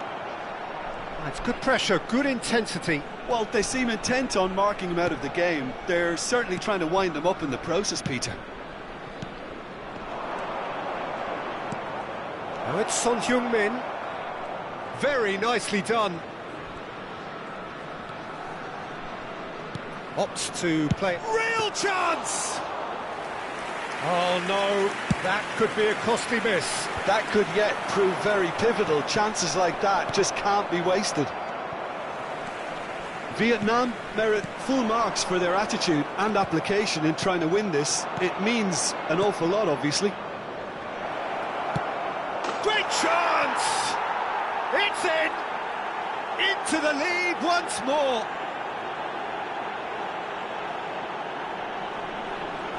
It's good pressure, good intensity. Well, they seem intent on marking him out of the game. They're certainly trying to wind him up in the process, Peter. Now it's Son Heung-min. Very nicely done. Opts to play. Real chance! Oh no, that could be a costly miss. That could yet prove very pivotal. Chances like that just can't be wasted. Vietnam merit full marks for their attitude and application in trying to win this. It means an awful lot, obviously. Great chance! It's in! Into the lead once more.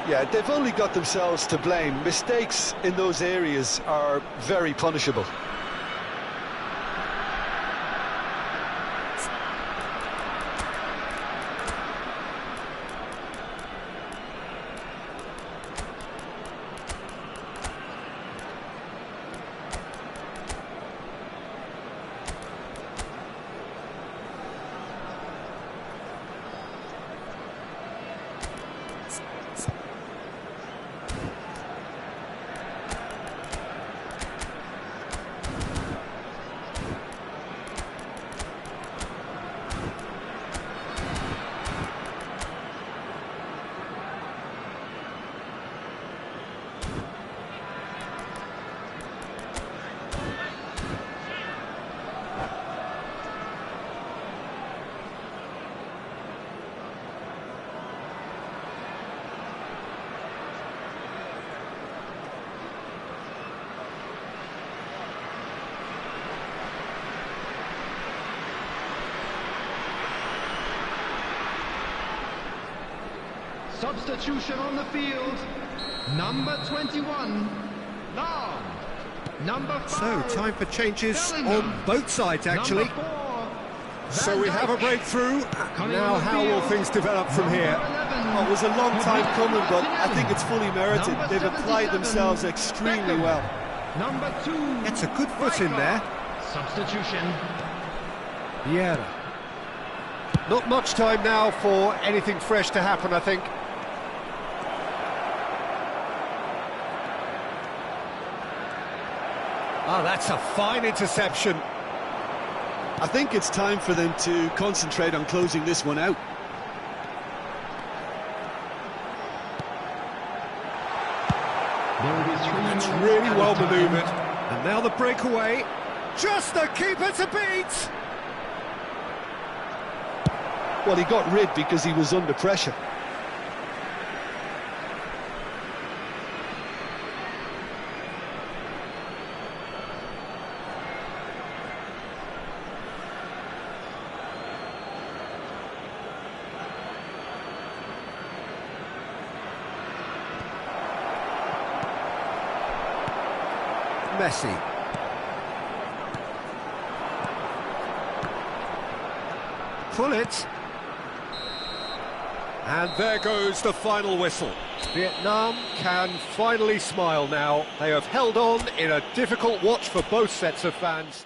Yeah, they've only got themselves to blame. Mistakes in those areas are very punishable. Substitution on the field. Number 21, Long. Number 5. So, time for changes Bellingham. on both sides, actually. Number 4, So Van we have a Dijk. breakthrough. Coming Now, on the how will field. things develop from Number here? 11, Oh, it was a long time coming, but I think it's fully merited. Number They've applied 77, themselves extremely Beckham. well. Number 2, Gets a good foot in there. Substitution. Vieira. Not much time now for anything fresh to happen, I think. Oh, that's a fine interception. I think it's time for them to concentrate on closing this one out. It's really well manoeuvred. And now the breakaway. Just the keeper to beat! Well, he got rid because he was under pressure. Messi. Pull it. And there goes the final whistle. Vietnam can finally smile now. They have held on in a difficult watch for both sets of fans.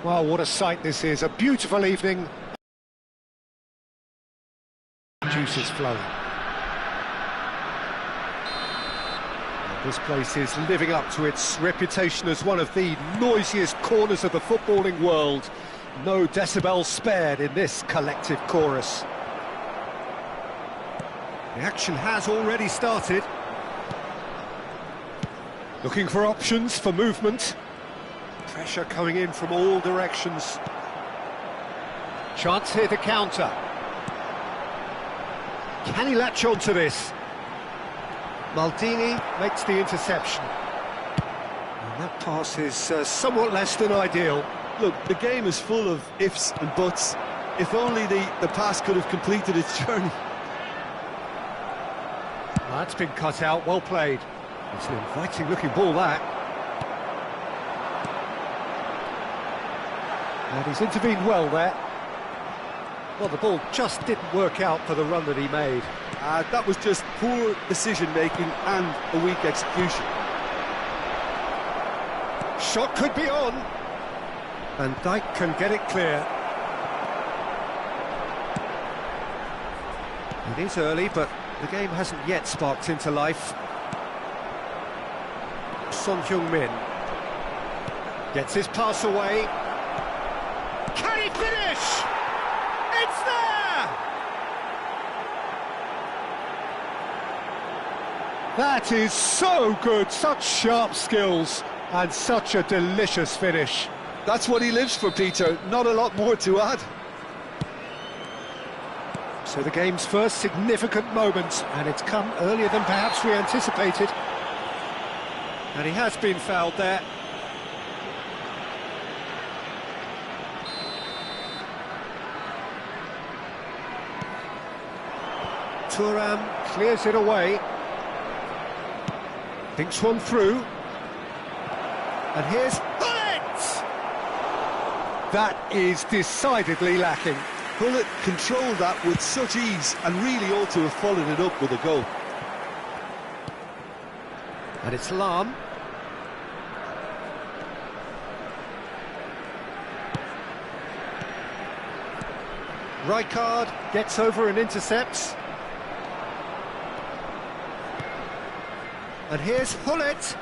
Well, what a sight this is. A beautiful evening. Juice is flowing. And this place is living up to its reputation as one of the noisiest corners of the footballing world. No decibels spared in this collective chorus. The action has already started. Looking for options for movement. Pressure coming in from all directions. Chance here to counter. Can he latch on to this? Maldini makes the interception. And that pass is somewhat less than ideal. Look, the game is full of ifs and buts. If only the pass could have completed its journey. Well, that's been cut out, well played. It's an inviting looking ball, that. And he's intervened well there. Well, the ball just didn't work out for the run that he made. That was just poor decision-making and a weak execution. Shot could be on. And Dijk can get it clear. It is early, but the game hasn't yet sparked into life. Son Heung-min gets his pass away. Can he finish? It's there! That is so good, such sharp skills and such a delicious finish. That's what he lives for, Peter, not a lot more to add. So the game's first significant moment, and it's come earlier than perhaps we anticipated. And he has been fouled there. Thuram clears it away. Thinks one through. And here's Hullet! That is decidedly lacking. Hullet controlled that with such ease and really ought to have followed it up with a goal. And it's Lahm. Rijkaard gets over and intercepts. And here's Hullet.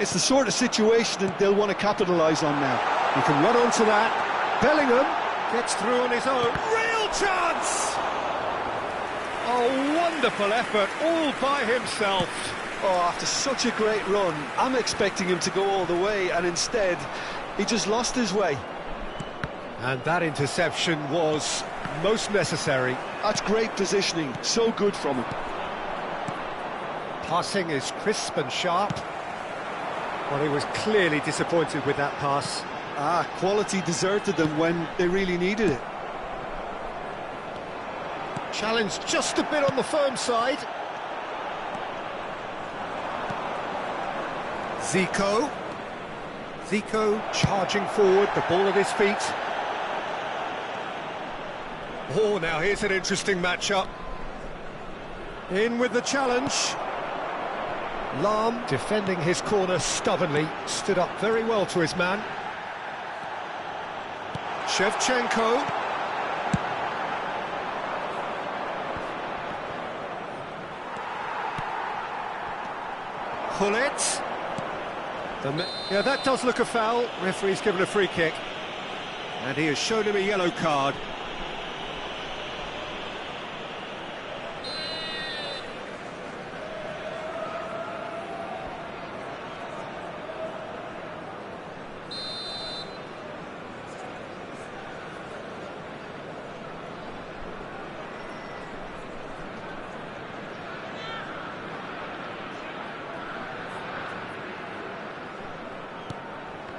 It's the sort of situation they'll want to capitalise on now. He can run onto that. Bellingham gets through on his own. Real chance! A wonderful effort, all by himself. Oh, after such a great run, I'm expecting him to go all the way, and instead, he just lost his way. And that interception was most necessary. That's great positioning, so good from him. Passing is crisp and sharp. Well, he was clearly disappointed with that pass. Quality deserted them when they really needed it. Challenge just a bit on the firm side. Zico charging forward, the ball at his feet. Oh, now here's an interesting matchup. In with the challenge. Lahm, defending his corner stubbornly, stood up very well to his man. Shevchenko. Hullet. Yeah, that does look a foul. Referee's given a free kick. And he has shown him a yellow card.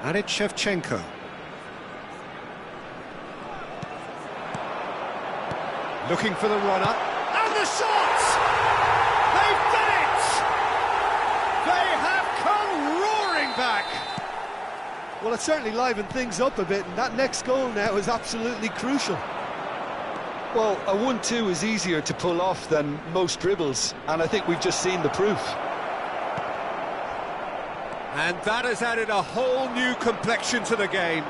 And it's Shevchenko. Looking for the runner. And the shot! They've done it! They have come roaring back! Well, it certainly livened things up a bit, and that next goal now is absolutely crucial. Well, a 1-2 is easier to pull off than most dribbles, and I think we've just seen the proof. And that has added a whole new complexion to the game.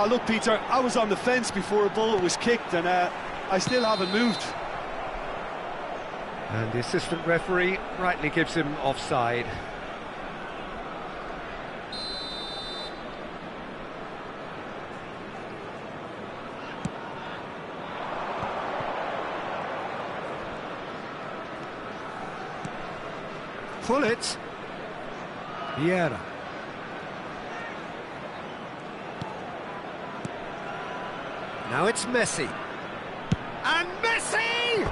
Look, Peter, I was on the fence before a ball was kicked, and I still haven't moved. And the assistant referee rightly gives him offside. Pull it. Vieira. Now it's Messi. And Messi!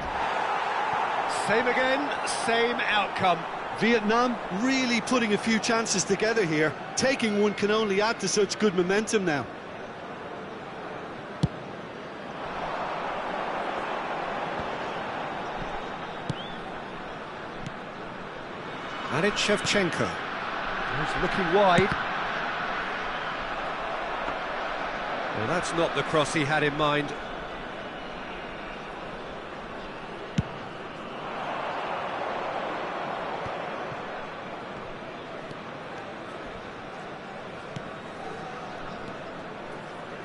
Same again, same outcome. Vietnam really putting a few chances together here. Taking one can only add to such good momentum now. And it's Shevchenko. He's looking wide. Well, that's not the cross he had in mind.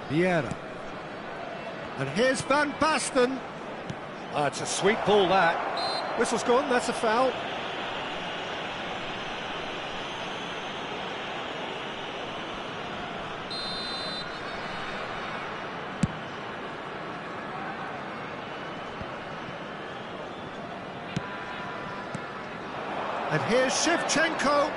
Vieira. And here's Van Basten. Oh, it's a sweet ball, that. Whistle's gone, that's a foul. And here's Shevchenko.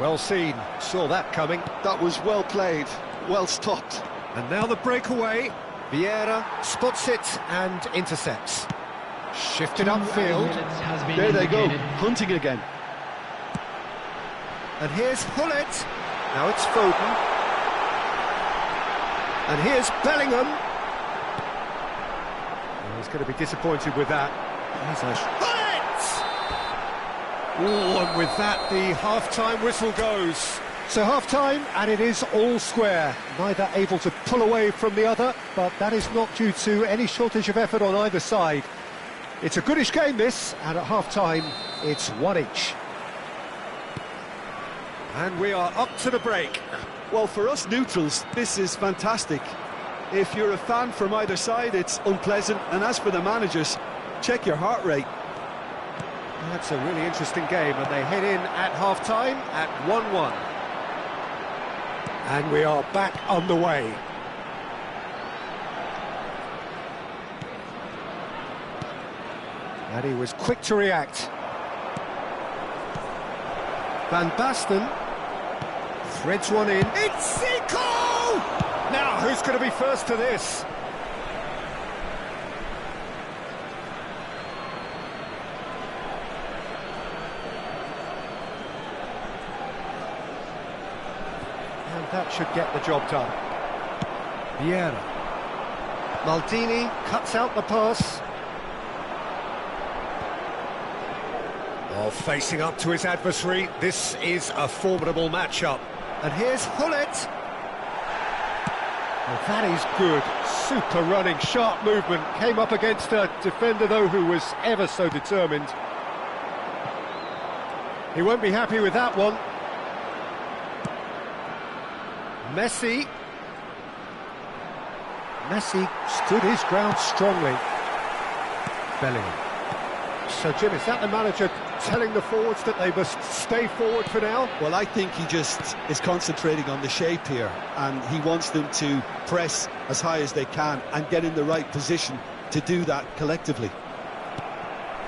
Well seen, saw that coming. That was well played, well stopped. And now the breakaway. Vieira spots it and intercepts. Shifted upfield. There they go, hunting again. And here's Hullet. Now it's Foden. And here's Bellingham. Oh, he's going to be disappointed with that. He's a Hullet! Oh, and with that, the half-time whistle goes. So half-time, and it is all square. Neither able to pull away from the other, but that is not due to any shortage of effort on either side. It's a goodish game, this, and at half-time, it's one each. And we are up to the break. Well, for us neutrals, this is fantastic. If you're a fan from either side, it's unpleasant, and as for the managers, check your heart rate. That's a really interesting game, and they head in at half-time at 1-1. And we are back underway. And he was quick to react. Van Basten threads one in. It's Zico! Now, who's going to be first to this? And that should get the job done. Vieira. Maldini cuts out the pass. Oh, facing up to his adversary, this is a formidable matchup. And here's Hullet. Oh, that is good. Super running, sharp movement. Came up against a defender, though, who was ever so determined. He won't be happy with that one. Messi. Messi stood his ground strongly. Bellingham. So, Jim, is that the manager telling the forwards that they must stay forward for now? Well, I think he just is concentrating on the shape here, and he wants them to press as high as they can and get in the right position to do that collectively.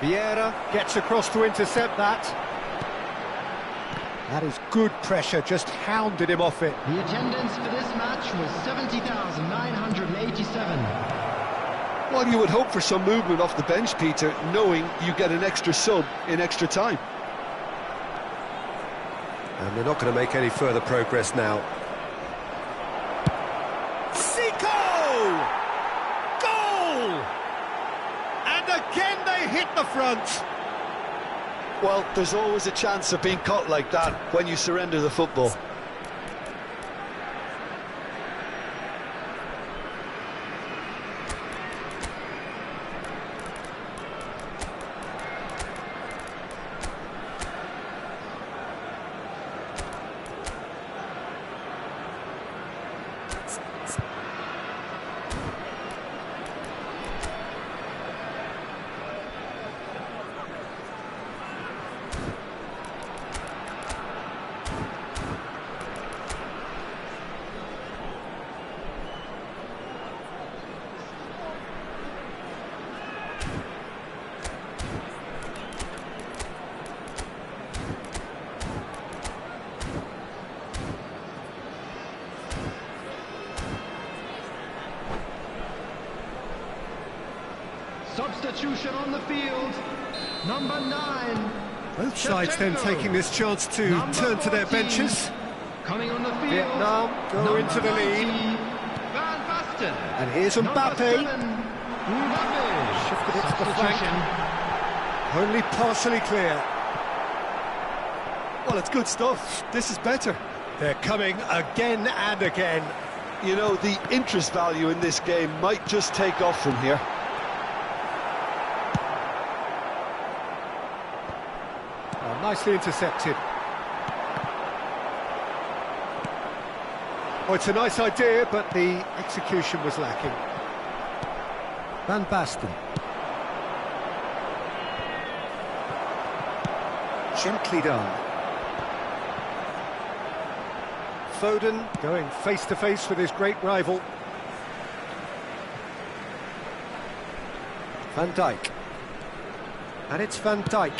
Vieira gets across to intercept that. That is good pressure, just hounded him off it. The attendance for this match was 70,987. Well, you would hope for some movement off the bench, Peter, knowing you get an extra sub in extra time. And they're not going to make any further progress now. Zico! Goal! And again they hit the front. Well, there's always a chance of being caught like that when you surrender the football. Substitution on the field. Number 9. Both sides then taking this chance to turn to their benches. Coming on the field. Vietnam go into the lead. Van Basten. And here's Mbappe. Mbappe. Shifted it to the flank. Only partially clear. Well, it's good stuff. This is better. They're coming again and again. You know, the interest value in this game might just take off from here. Oh, nicely intercepted. Oh, it's a nice idea, but the execution was lacking. Van Basten. Gently done. Foden going face-to-face with his great rival. Van Dijk. And it's Van Dijk.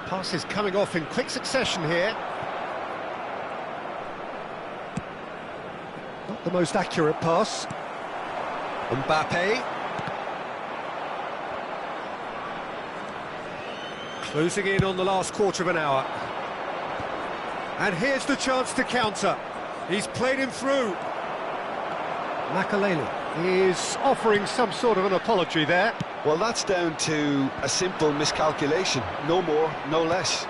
Passes coming off in quick succession here. Not the most accurate pass. Mbappe. Closing in on the last quarter of an hour. And here's the chance to counter. He's played him through. Makelele is offering some sort of an apology there. Well, that's down to a simple miscalculation. No more, no less.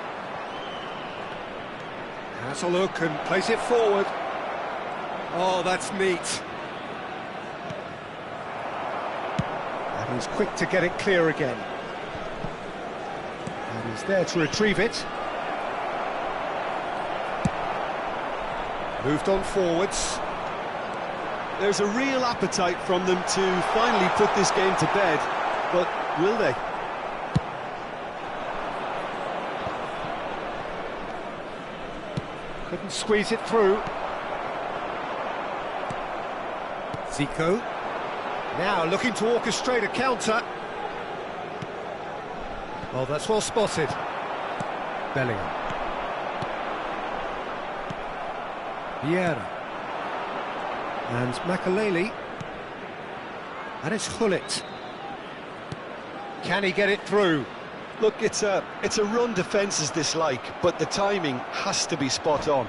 Has a look and plays it forward. Oh, that's neat. And he's quick to get it clear again. And he's there to retrieve it. Moved on forwards. There's a real appetite from them to finally put this game to bed, but will they? Couldn't squeeze it through. Zico. Now looking to orchestrate a counter. Oh, that's well spotted. Bellingham. Vieira. And Makelele. And it's Hullet. Can he get it through? Look, it's a run defence's dislike, but the timing has to be spot on.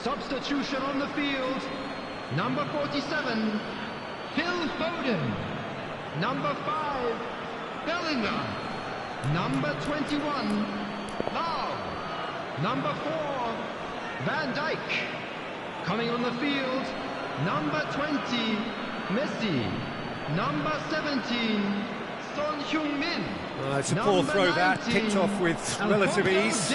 Substitution on the field. Number 47, Phil Foden. Number 5, Bellingham. Number 21, Lau. Number 4, Van Dijk. Coming on the field, number 20, Messi. Number 17, Son Heung-min. It's a poor throw that, kicked off with relative ease.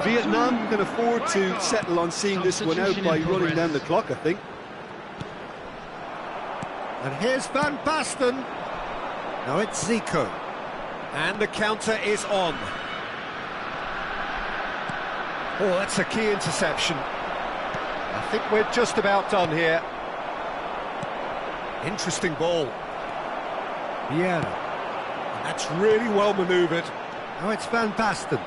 Vietnam can afford to settle on seeing this one out by running down the clock, I think. And here's Van Basten. Now it's Zico. And the counter is on. Oh, that's a key interception. I think we're just about done here. Interesting ball. Vieira. And that's really well manoeuvred. Now it's Van Basten.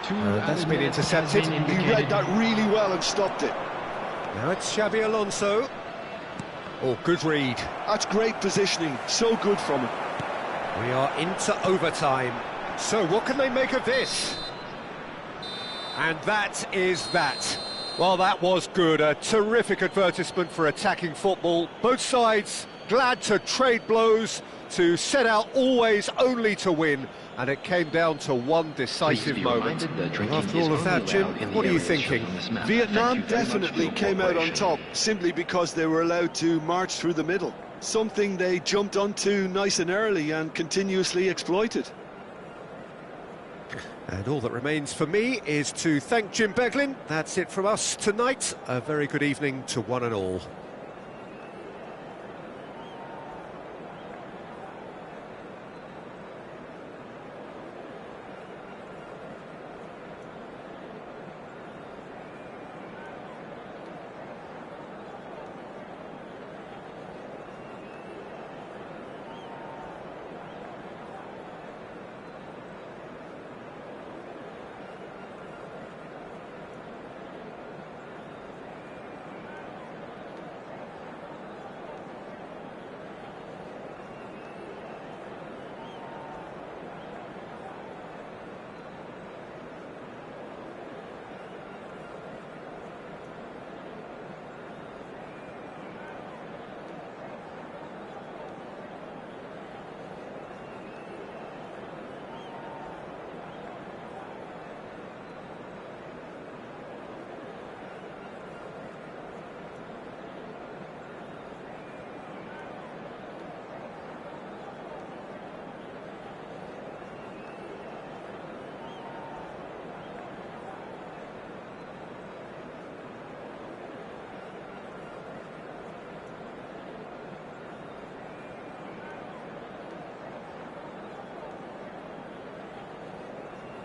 That's been intercepted. He read that really well and stopped it. Now it's Xabi Alonso. Oh, good read. That's great positioning, so good from him. We are into overtime. So what can they make of this? And that is that. Well, that was good. A terrific advertisement for attacking football. Both sides glad to trade blows, to set out always only to win. And it came down to one decisive moment. After all of that, Jim, what are you thinking? Vietnam definitely came out on top, simply because they were allowed to march through the middle. Something they jumped onto nice and early and continuously exploited. And all that remains for me is to thank Jim Beglin. That's it from us tonight. A very good evening to one and all.